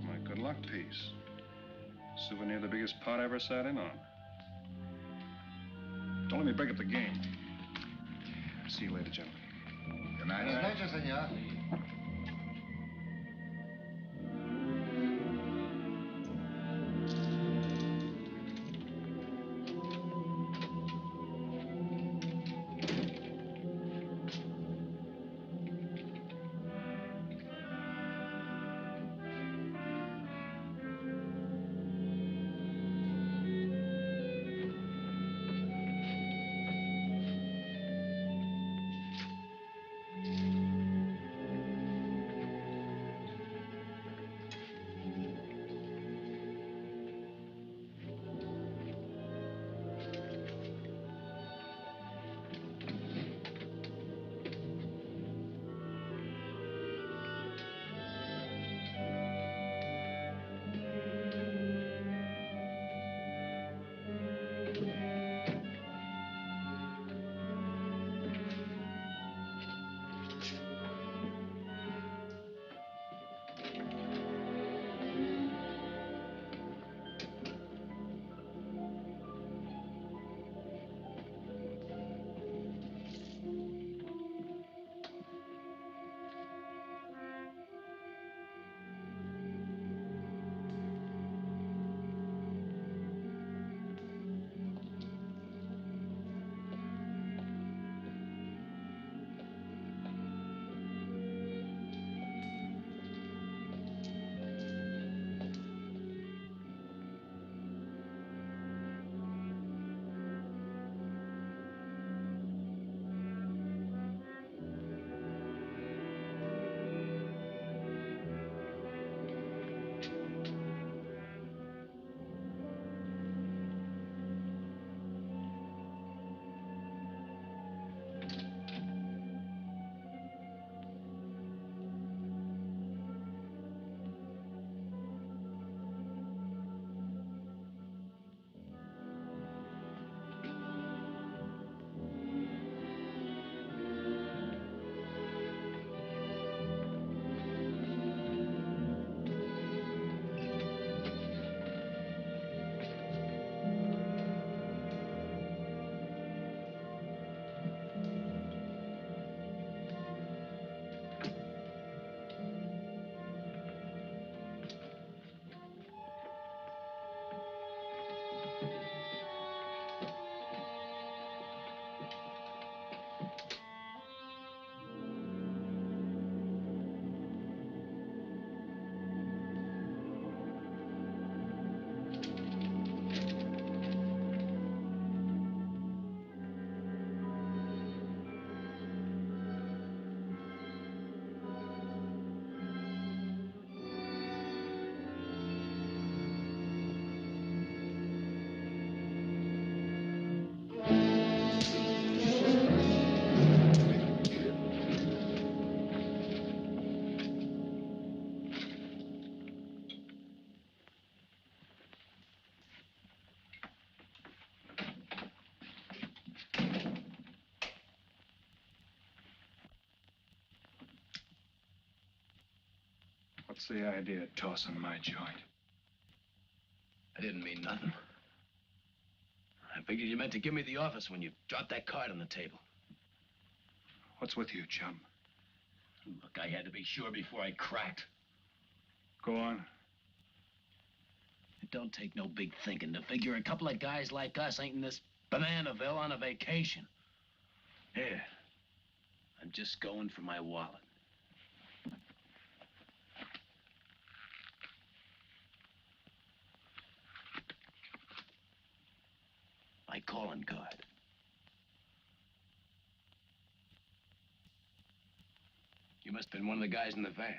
My good luck piece. Souvenir the biggest pot I ever sat in on. Don't let me break up the game. See you later, gentlemen. Good night. Buenas noches, senor. What's the idea of tossing my joint? I didn't mean nothing. I figured you meant to give me the office when you dropped that card on the table. What's with you, chum? Look, I had to be sure before I cracked. Go on. It don't take no big thinking to figure a couple of guys like us ain't in this Bananaville on a vacation. Here, I'm just going for my wallet. My calling card. You must have been one of the guys in the van.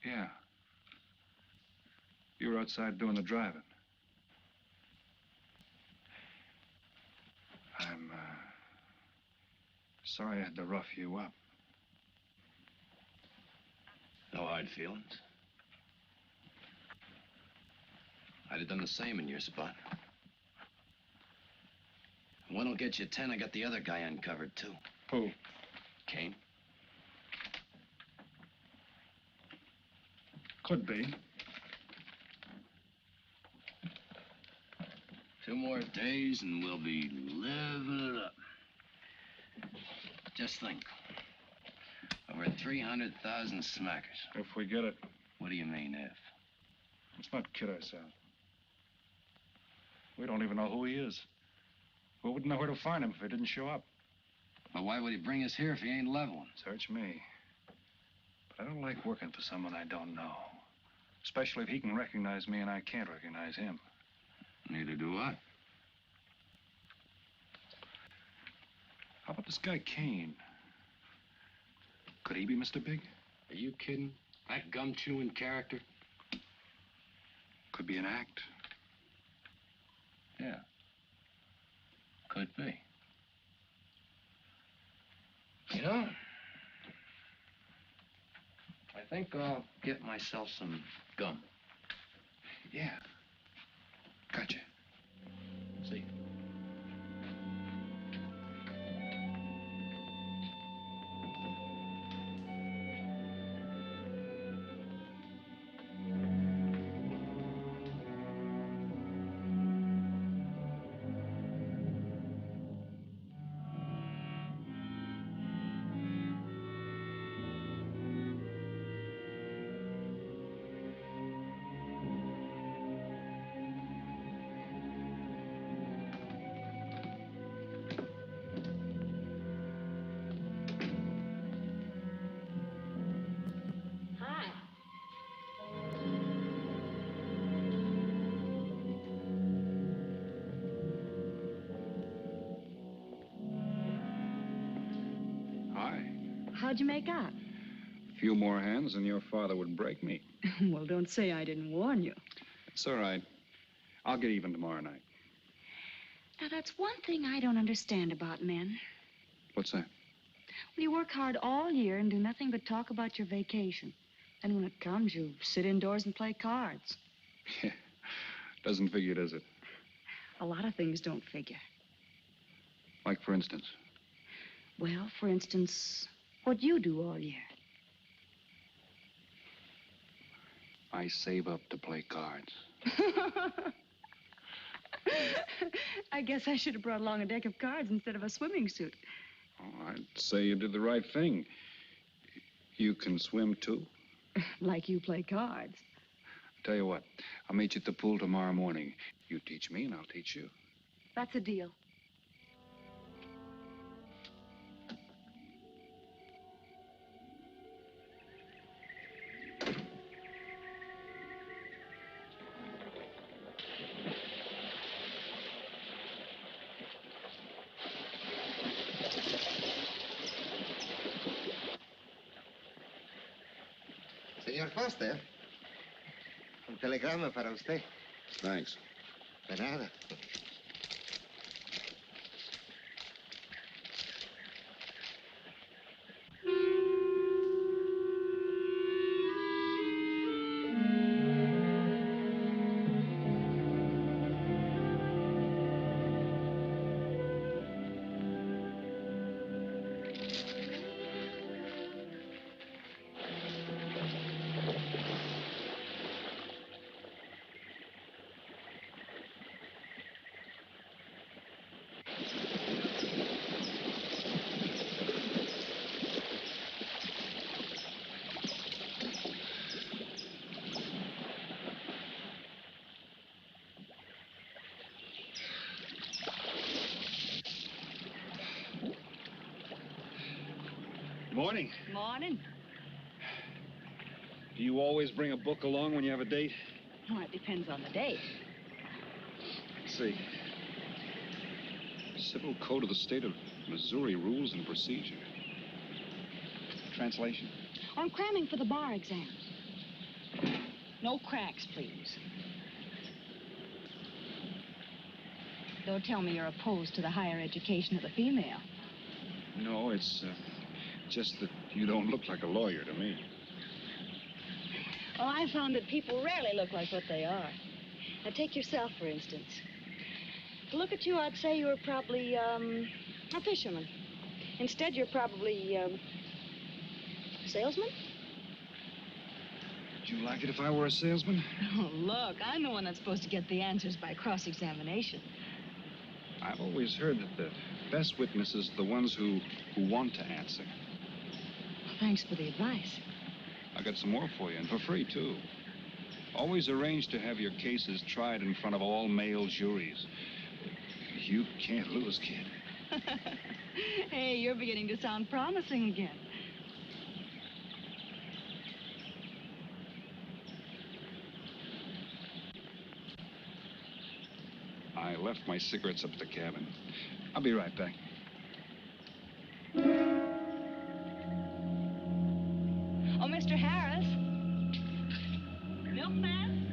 Yeah. You were outside doing the driving. I'm, sorry I had to rough you up. No hard feelings. I'd have done the same in your spot. One will get you 10. I got the other guy uncovered, too. Who? Kane. Could be. 2 more days and we'll be living it up. Just think. Over 300,000 smackers. If we get it. What do you mean, if? Let's not kid ourselves. We don't even know who he is. We wouldn't know where to find him if he didn't show up. But why would he bring us here if he ain't leveling? Search me. But I don't like working for someone I don't know. Especially if he can recognize me and I can't recognize him. Neither do I. How about this guy Kane? Could he be Mr. Big? Are you kidding? That gum-chewing character? Could be an act. Yeah. Could be. You know, I think I'll get myself some gum. Yeah. Gotcha. See. How'd you make out? A few more hands and your father would break me. Well, don't say I didn't warn you. It's all right. I'll get even tomorrow night. Now, that's one thing I don't understand about men. What's that? Well, you work hard all year and do nothing but talk about your vacation. And when it comes, you sit indoors and play cards. Yeah. Doesn't figure, does it? A lot of things don't figure. Like, for instance? Well, for instance, what you do all year. I save up to play cards. I guess I should have brought along a deck of cards instead of a swimming suit. Oh, I'd say you did the right thing. You can swim, too? Like you play cards. Tell you what, I'll meet you at the pool tomorrow morning. You teach me and I'll teach you. That's a deal. Señor Foster, un telegrama para usted. Thanks. De nada. Morning. Morning. Do you always bring a book along when you have a date? Well, it depends on the date. Let's see. Civil Code of the State of Missouri Rules and Procedure. Translation? I'm cramming for the bar exam. No cracks, please. Don't tell me you're opposed to the higher education of the female. No, it's just that you don't look like a lawyer to me. Well, I found that people rarely look like what they are. Now, take yourself, for instance. To look at you, I'd say you're probably, a fisherman. Instead, you're probably, a salesman? Would you like it if I were a salesman? Oh, look, I'm the one that's supposed to get the answers by cross-examination. I've always heard that the best witnesses are the ones who want to answer. Well, thanks for the advice. I got some more for you, and for free, too. Always arrange to have your cases tried in front of all male juries. You can't lose, kid. Hey, you're beginning to sound promising again. I left my cigarettes up at the cabin. I'll be right back. Oh, Mr. Harris. Milkman?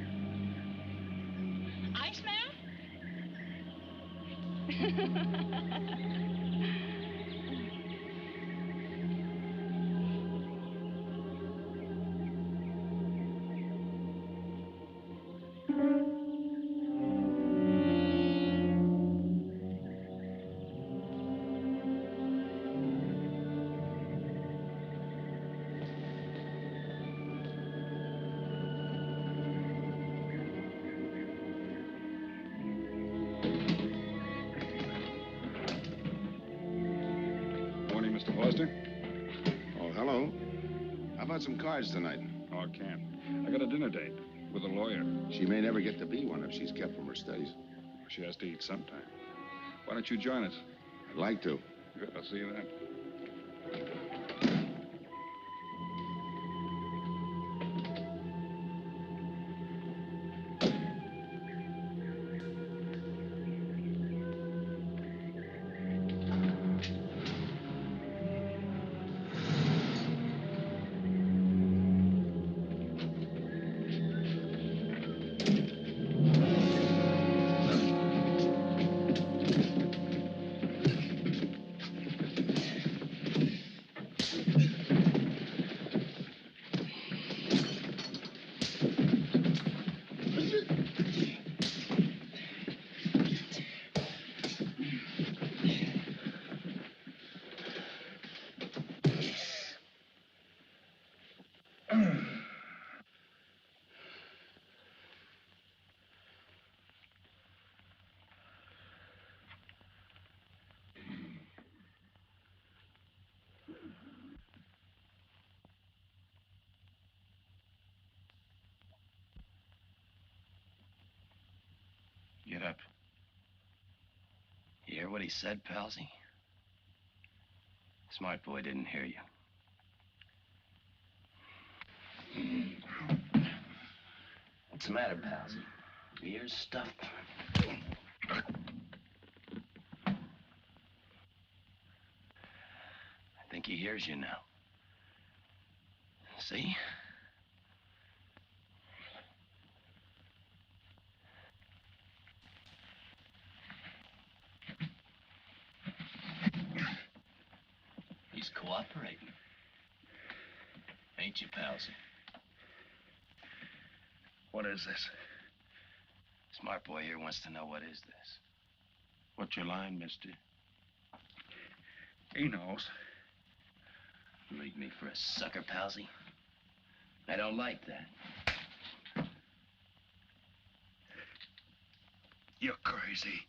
Iceman? Foster? Oh, hello. How about some cards tonight? Oh, I can't. I got a dinner date with a lawyer. She may never get to be one if she's kept from her studies. She has to eat sometime. Why don't you join us? I'd like to. Good, I'll see you then. Get up. You hear what he said, Palsy? Smart boy didn't hear you. What's the matter, Palsy? Your ears stuffed? I think he hears you now. See? He's cooperating. Ain't you, Palsy? What is this? Smart boy here wants to know what is this. What's your line, mister? He knows. Leave me for a sucker, Palsy. I don't like that. You're crazy.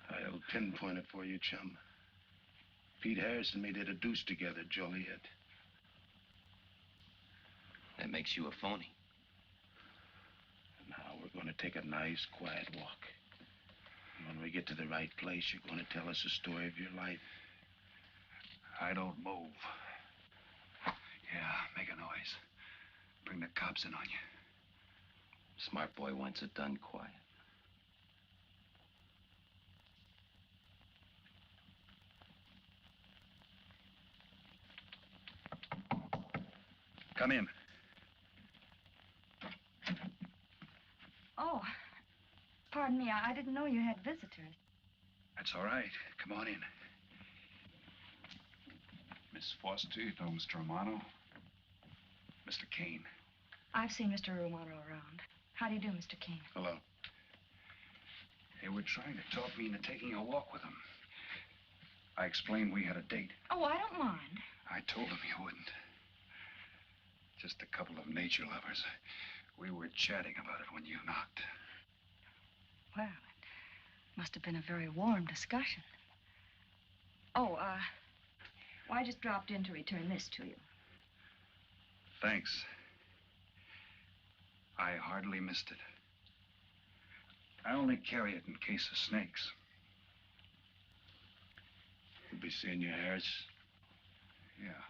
I'll pinpoint it for you, chum. Pete Harris and me did a deuce together, Joliet. That makes you a phony. Now we're going to take a nice, quiet walk. When we get to the right place, you're going to tell us the story of your life. I don't move. Yeah, make a noise. Bring the cops in on you. Smart boy wants it done quiet. Come in. Oh, pardon me. I didn't know you had visitors. That's all right. Come on in. Miss Foster, you know Mr. Romano? Mr. Kane. I've seen Mr. Romano around. How do you do, Mr. Kane? Hello. They were trying to talk me into taking a walk with them. I explained we had a date. Oh, I don't mind. I told them you wouldn't. Just a couple of nature lovers. We were chatting about it when you knocked. Well, it must have been a very warm discussion. Oh, well, I just dropped in to return this to you. Thanks. I hardly missed it. I only carry it in case of snakes. We'll be seeing you, Harris. Yeah.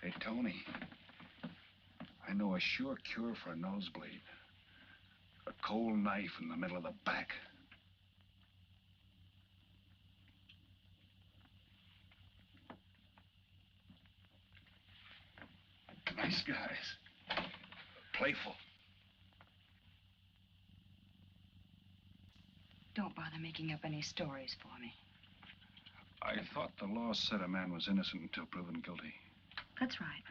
Hey, Tony. I know a sure cure for a nosebleed. A cold knife in the middle of the back. Nice guys. Playful. Don't bother making up any stories for me. I thought the law said a man was innocent until proven guilty. That's right.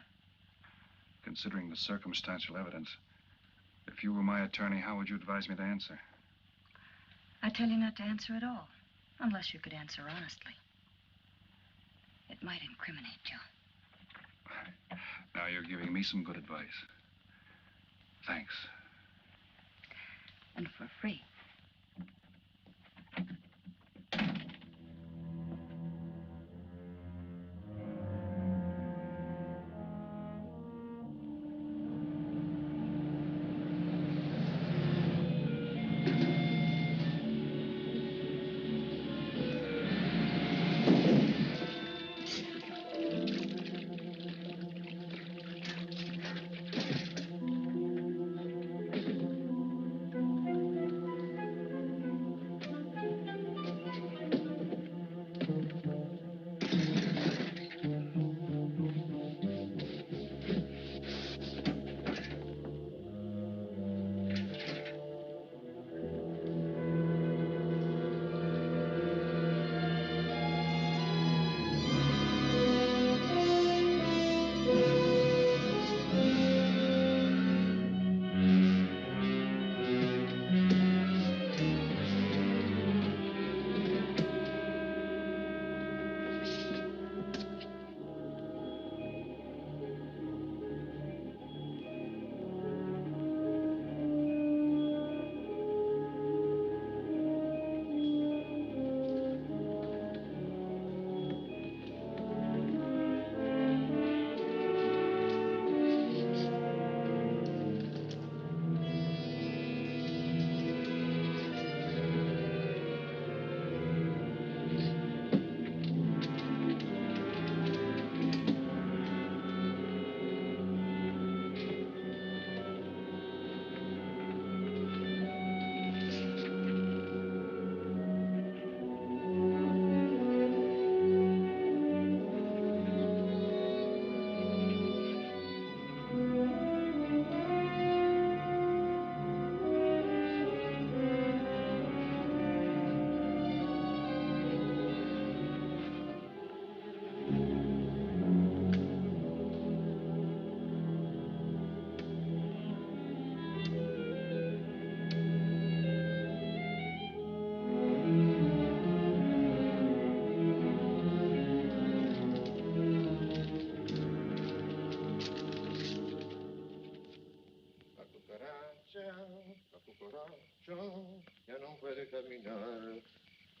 Considering the circumstantial evidence, if you were my attorney, how would you advise me to answer? I tell you not to answer at all, unless you could answer honestly. It might incriminate you. Now you're giving me some good advice. Thanks. And for free.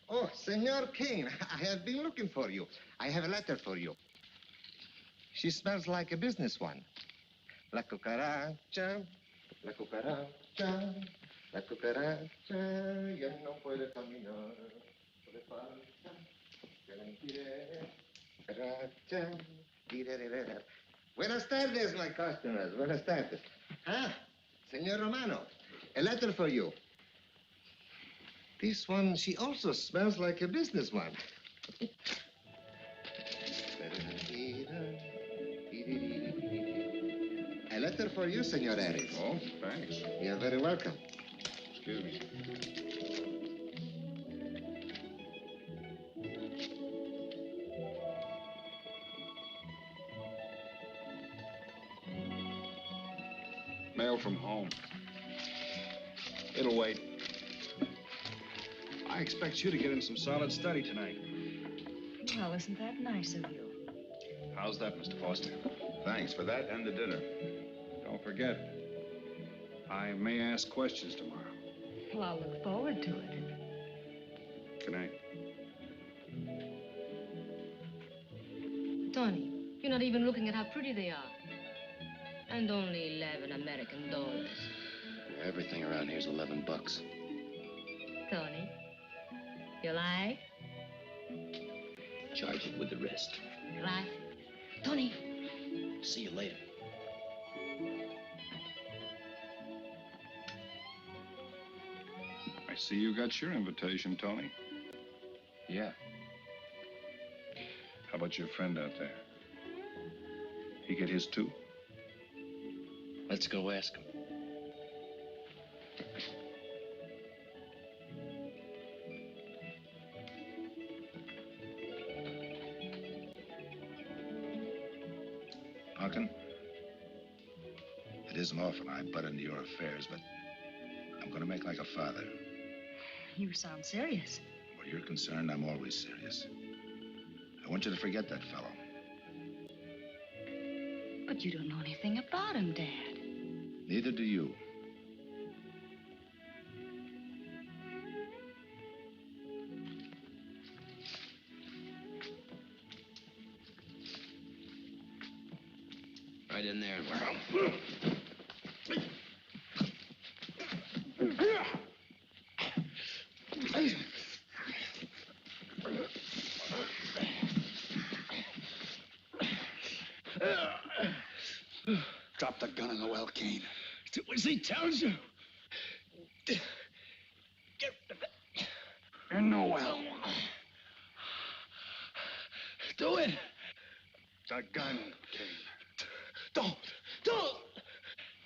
Oh, Senor Kane, I have been looking for you. I have a letter for you. She smells like a business one. La cucaracha, la cucaracha. La cucaracha ya no puede caminar. Le falta que la impide. Cucaracha. Dirererera. Buenas tardes, my customers. Buenas tardes. Ah, Senor Romano, a letter for you. This one, she also smells like a business one. A letter for you, Senor Harris. Oh, thanks. You're very welcome. Excuse me. Mail from home. It'll wait. I expect you to get in some solid study tonight. Well, isn't that nice of you? How's that, Mr. Foster? Thanks for that and the dinner. Don't forget, I may ask questions tomorrow. Well, I'll look forward to it. Good night. Tony, you're not even looking at how pretty they are. And only $11 American. Everything around here's $11. Tony, you like? Charge it with the rest. Right. Tony. See you later. I see you got your invitation, Tony. Yeah. How about your friend out there? He get his too? Let's go ask him. Punkin, it isn't often I butt into your affairs, but I'm going to make like a father. You sound serious. Where you're concerned, I'm always serious. I want you to forget that fellow. But you don't know anything about him, Dad. Neither do you. Right in there. Drop the gun in the well, Kane. Do as he tells you. In the well. Do it. The gun, Kane. Don't.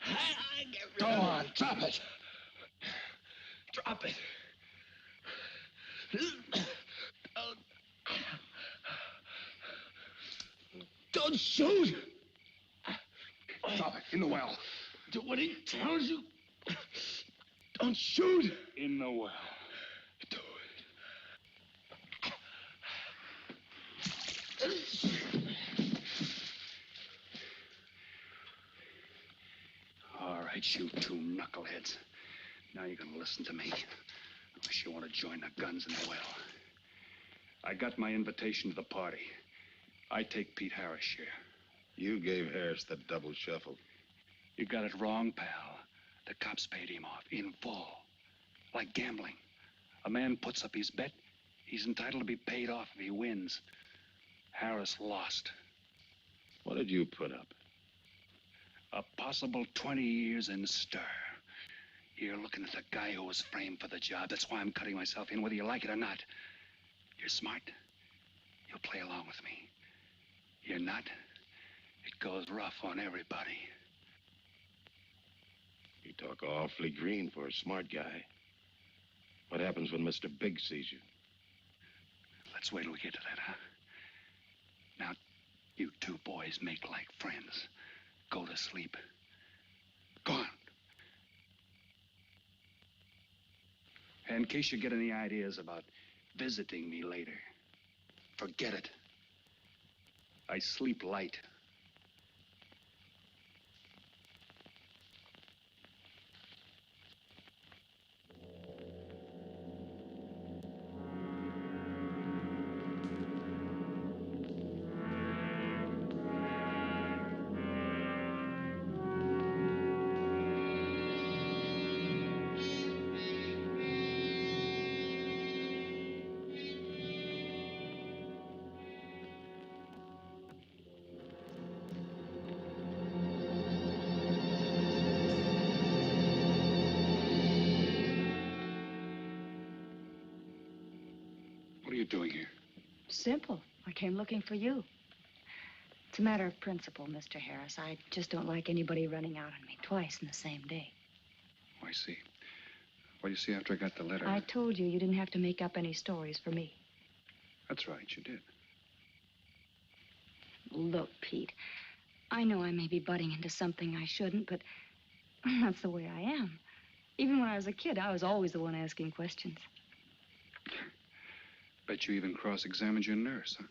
I get rid Go of on, drop it. Drop it. Don't shoot. Drop it, in the well. Do what he tells you. Don't shoot. In the well. Do All right, you two knuckleheads. Now you're gonna listen to me. Unless you want to join the guns in the well. I got my invitation to the party. I take Pete Harris' share. You gave Harris the double shuffle. You got it wrong, pal. The cops paid him off in full. Like gambling. A man puts up his bet, he's entitled to be paid off if he wins. Harris lost. What did you put up? A possible 20 years in stir. You're looking at the guy who was framed for the job. That's why I'm cutting myself in, whether you like it or not. You're smart. You'll play along with me. You're not. It goes rough on everybody. You talk awfully green for a smart guy. What happens when Mr. Big sees you? Let's wait till we get to that, huh? Now, you two boys make like friends. Go to sleep. Go on. And in case you get any ideas about visiting me later, forget it. I sleep light. doing here? Simple. I came looking for you. It's a matter of principle, Mr. Harris. I just don't like anybody running out on me twice in the same day. Oh, I see. Well, you see, after I got the letter... I told you didn't have to make up any stories for me. That's right, you did. Look, Pete, I know I may be butting into something I shouldn't, but that's the way I am. Even when I was a kid, I was always the one asking questions. Bet you even cross-examined your nurse, huh?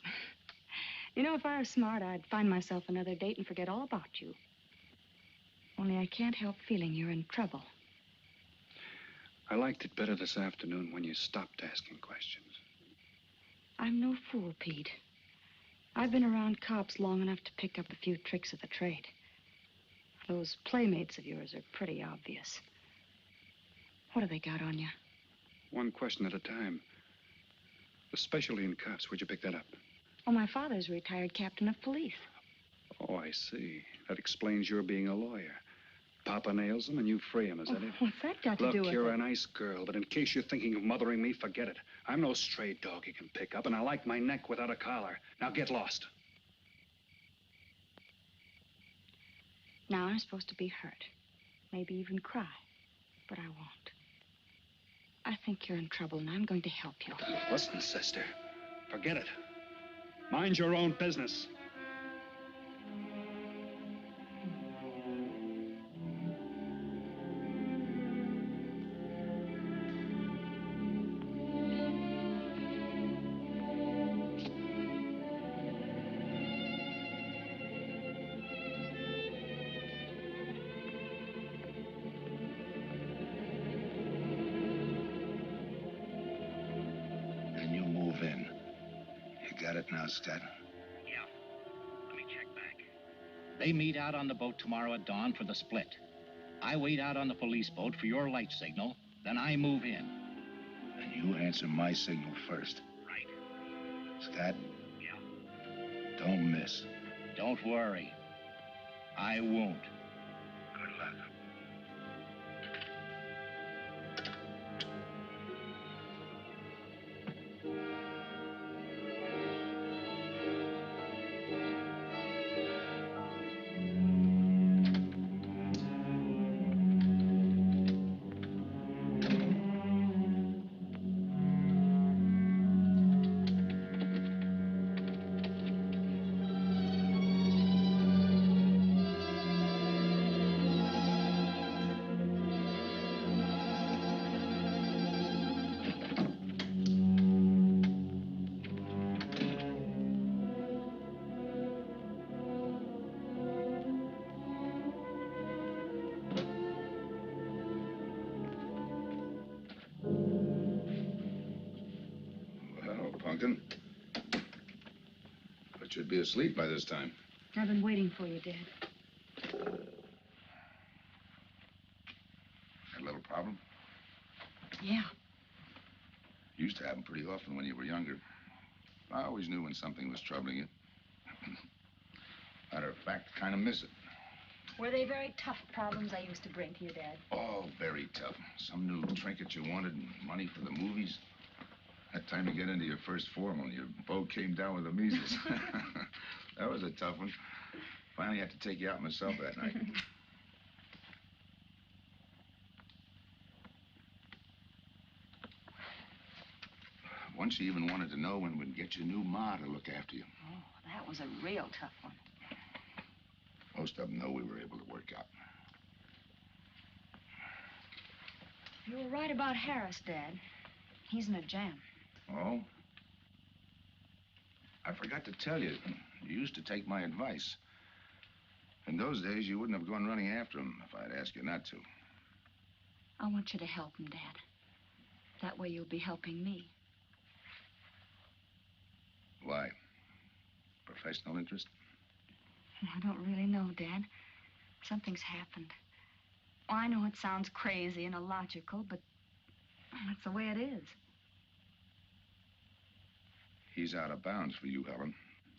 You know, if I was smart, I'd find myself another date and forget all about you. Only I can't help feeling you're in trouble. I liked it better this afternoon when you stopped asking questions. I'm no fool, Pete. I've been around cops long enough to pick up a few tricks of the trade. Those playmates of yours are pretty obvious. What have they got on you? One question at a time. The specialty in cops, where'd you pick that up? Oh, my father's a retired captain of police. Oh, I see. That explains your being a lawyer. Papa nails them and you free him, is that it? What's that got to do with it? Look, you're a nice girl, but in case you're thinking of mothering me, forget it. I'm no stray dog you can pick up, and I like my neck without a collar. Now get lost. Now I'm supposed to be hurt. Maybe even cry. But I won't. I think you're in trouble, and I'm going to help you. Listen, sister. Forget it. Mind your own business. Scott? Yeah. Let me check back. They meet out on the boat tomorrow at dawn for the split. I wait out on the police boat for your light signal, then I move in. And you answer my signal first. Right. Scott? Yeah. Don't miss. Don't worry. I won't. Good luck. Pumpkin. But you'd be asleep by this time. I've been waiting for you, Dad. Had a little problem? Yeah. Used to happen pretty often when you were younger. I always knew when something was troubling you. Matter of fact, kind of miss it. Were they very tough problems I used to bring to you, Dad? Oh, very tough. Some new trinket you wanted and money for the movies. That time you get into your first formal, your boat came down with the measles. That was a tough one. Finally had to take you out myself that night. Once you even wanted to know when we'd get your new ma to look after you. Oh, that was a real tough one. Most of them know we were able to work out. You were right about Harris, Dad. He's in a jam. Oh? I forgot to tell you. You used to take my advice. In those days, you wouldn't have gone running after him if I'd asked you not to. I want you to help him, Dad. That way you'll be helping me. Why? Professional interest? I don't really know, Dad. Something's happened. Well, I know it sounds crazy and illogical, but that's the way it is. He's out of bounds for you, Helen.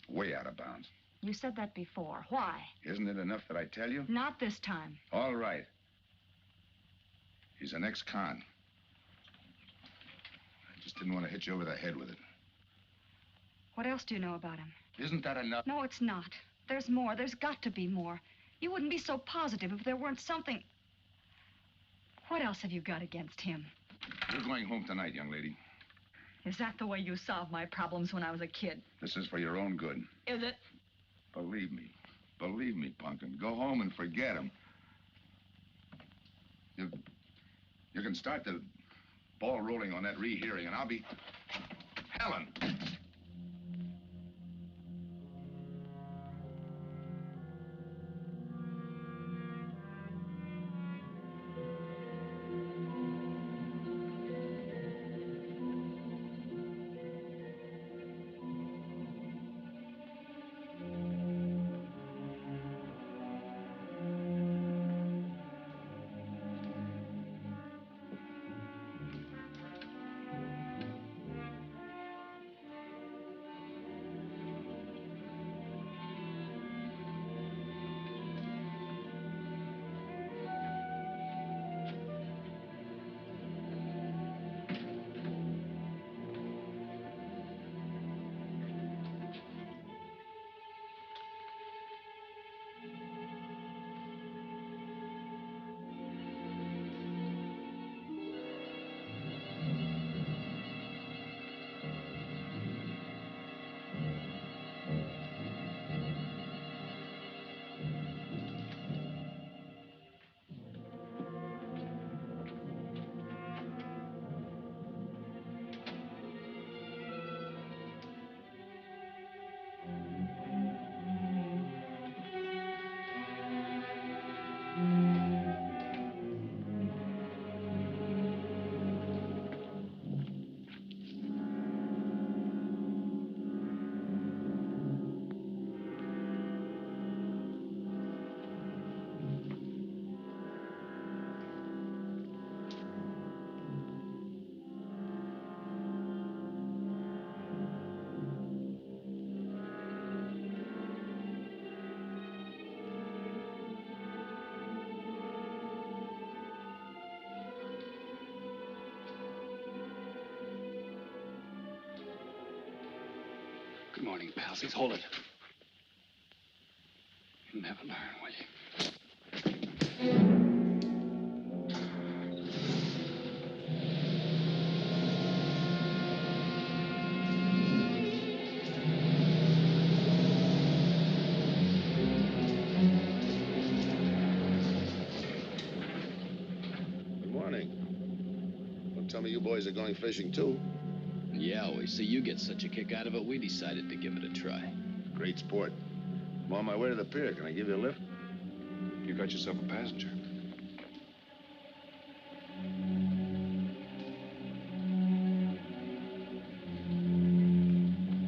Way out of bounds. You said that before. Why? Isn't it enough that I tell you? Not this time. All right. He's an ex-con. I just didn't want to hit you over the head with it. What else do you know about him? Isn't that enough? No, it's not. There's more. There's got to be more. You wouldn't be so positive if there weren't something. What else have you got against him? You're going home tonight, young lady. Is that the way you solved my problems when I was a kid? This is for your own good. Is it? Believe me. Believe me, Punkin. Go home and forget him. You can start the ball rolling on that rehearing, and I'll be... Helen! Good morning, palsies. Hold it. You'll never learn, will you? Good morning. Don't tell me you boys are going fishing, too. Yeah, we see you get such a kick out of it, we decided to give it a try. Great sport. I'm on my way to the pier. Can I give you a lift? You got yourself a passenger.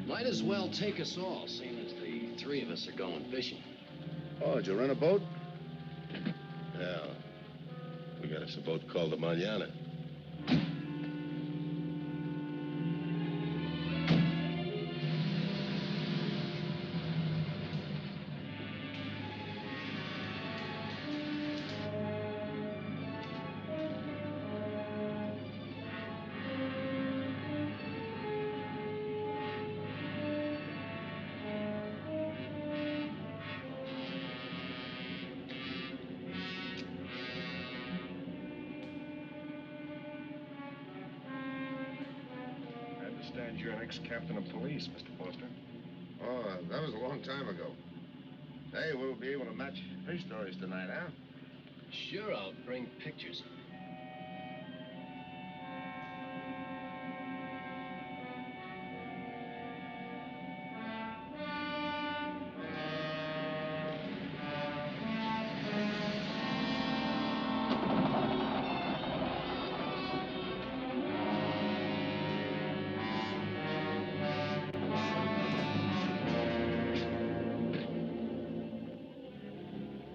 Might as well take us all, seeing as the three of us are going fishing. Oh, did you rent a boat? Yeah. We got us a boat called the Mañana. You're an ex-captain of police, Mr. Foster. Oh, that was a long time ago. Hey, we'll be able to match fish stories tonight, huh? Sure, I'll bring pictures.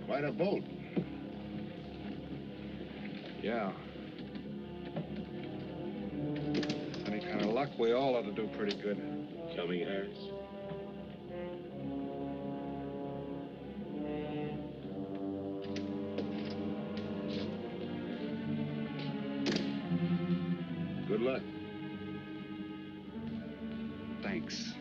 Quite a boat. Yeah. Any kind of luck, we all ought to do pretty good. Coming, Harris? Good luck. Thanks.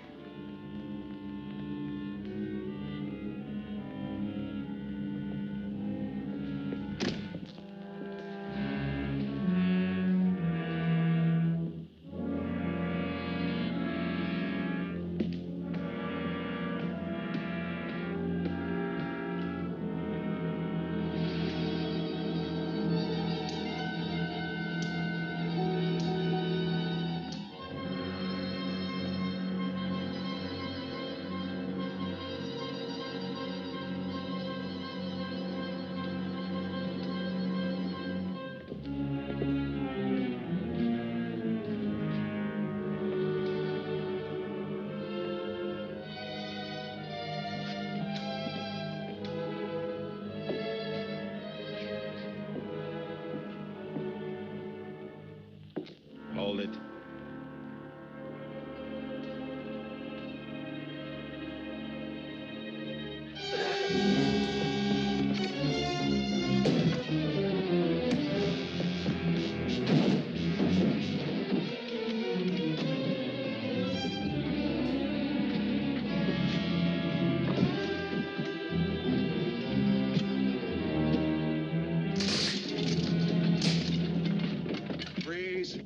Freeze.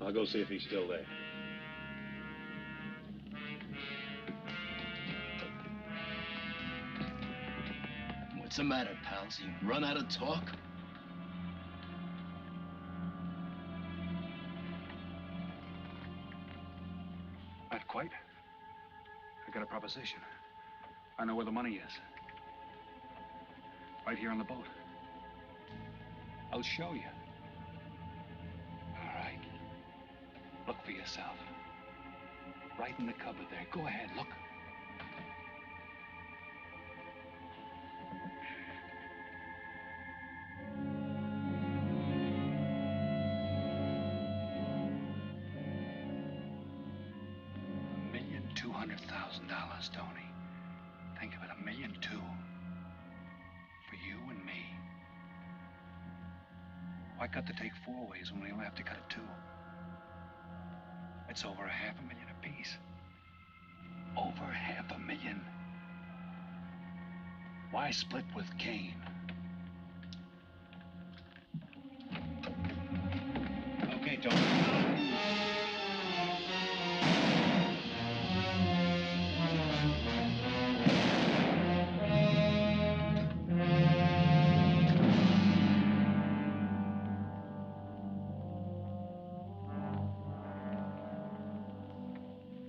I'll go see if he's still there. What's the matter, pals? You run out of talk? Not quite. I got a proposition. I know where the money is. Right here on the boat. I'll show you. All right. Look for yourself. Right in the cupboard there. Go ahead, look. $1,200,000, Tony. Think of it, $1.2 million. For you and me. Why cut the take 4 ways when we only have to cut it 2? It's over $500,000 apiece. Over $500,000. Why split with Kane? Okay, Tony.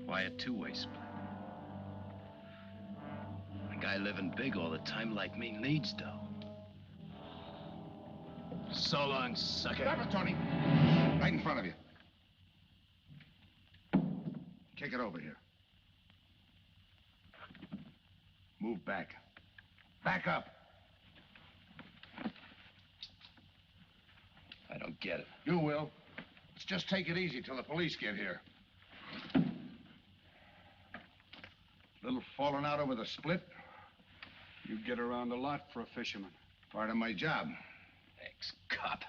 Why a two-way split? A guy living big all the time like me needs dough. So long, sucker. Stop it, Tony. Right in front of you. Kick it over here. Move back. Back up. I don't get it. You will. Let's just take it easy till the police get here. Little falling out over the split. You get around a lot for a fisherman. Part of my job. Ex-cop.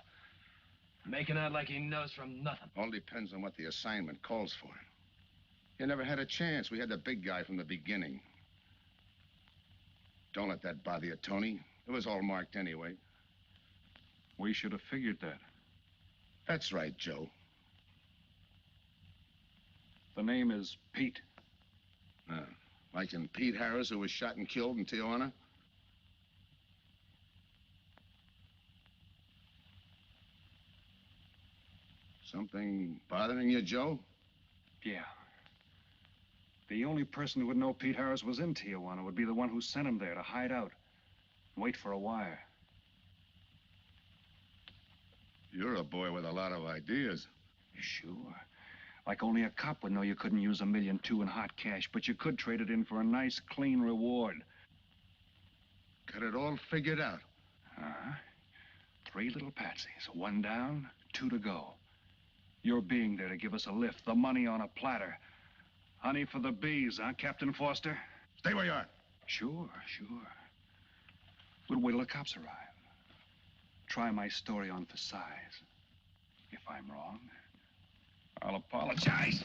Making out like he knows from nothing. All depends on what the assignment calls for. You never had a chance. We had the big guy from the beginning. Don't let that bother you, Tony. It was all marked anyway. We should have figured that. That's right, Joe. The name is Pete. Like in Pete Harris, who was shot and killed in Tijuana? Something bothering you, Joe? Yeah. The only person who would know Pete Harris was in Tijuana would be the one who sent him there to hide out and wait for a wire. You're a boy with a lot of ideas. Sure. Like only a cop would know you couldn't use $1.2 million in hot cash, but you could trade it in for a nice, clean reward. Got it all figured out. 3 little patsies. 1 down, 2 to go. Your being there to give us a lift, the money on a platter. Honey for the bees, huh, Captain Foster? Stay where you are. Sure. We'll wait till the cops arrive. Try my story on for size. If I'm wrong, I'll apologize.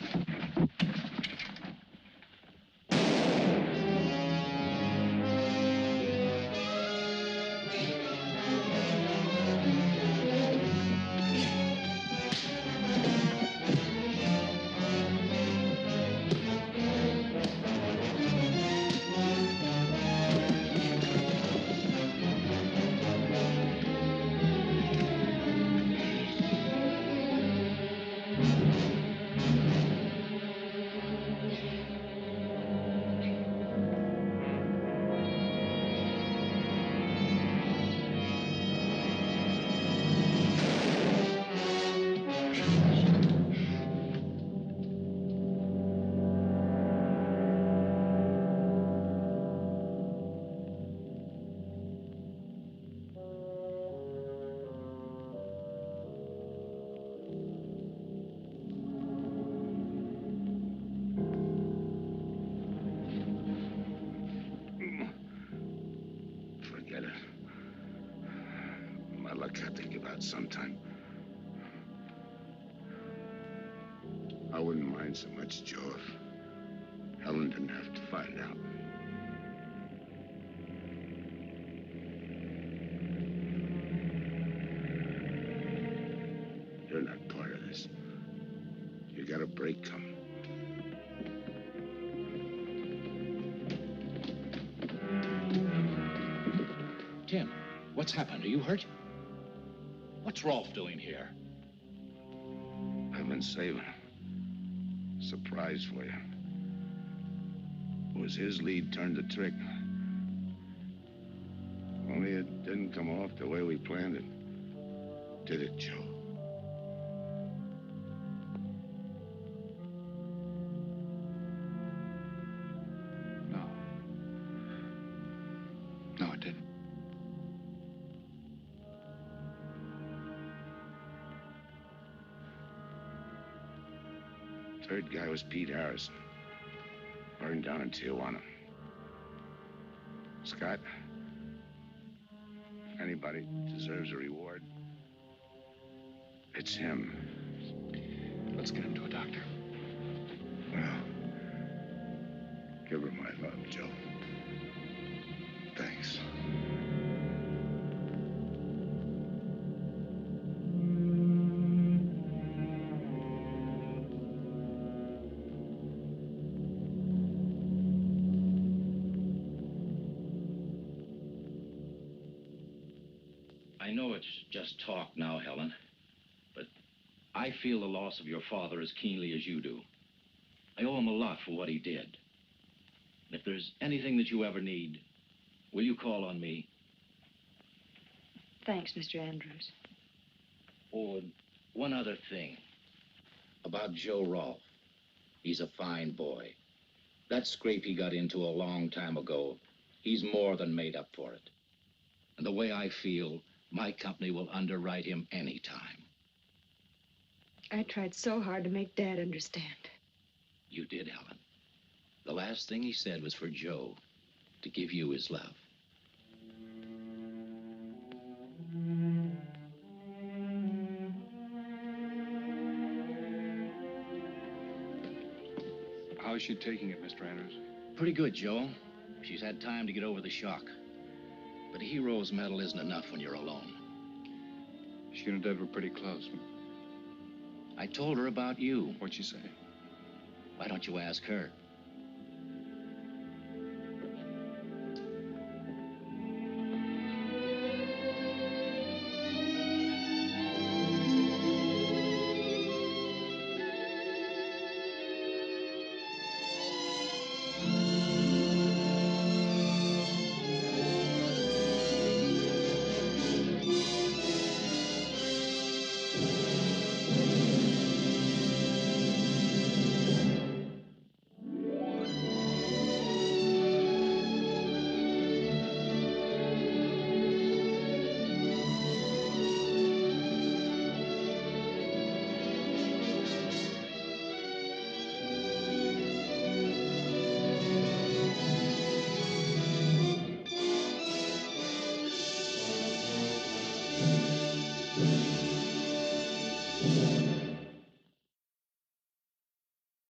out sometime. I wouldn't mind so much, Joe, if Helen didn't have to find out. You're not part of this. You got a break coming. Tim, what's happened? Are you hurt? What's Rolfe doing here? I've been saving a surprise for you. It was his lead turned the trick. Only it didn't come off the way we planned it. Did it, Joe? No, it didn't. Third guy was Pete Harrison. Burned down in Tijuana. Scott, if anybody deserves a reward, it's him. Let's get him to a doctor. Well, give her my love, Joe. Thanks. I know it's just talk now, Helen, but I feel the loss of your father as keenly as you do. I owe him a lot for what he did. And if there's anything that you ever need, will you call on me? Thanks, Mr. Andrews. Oh, and one other thing. About Joe Rolfe. He's a fine boy. That scrape he got into a long time ago, he's more than made up for it. And the way I feel, my company will underwrite him anytime. I tried so hard to make Dad understand. You did, Helen. The last thing he said was for Joe to give you his love. How's she taking it, Mr. Andrews? Pretty good, Joe. She's had time to get over the shock. But a hero's medal isn't enough when you're alone. She and Dad were pretty close. I told her about you. What'd she say? Why don't you ask her?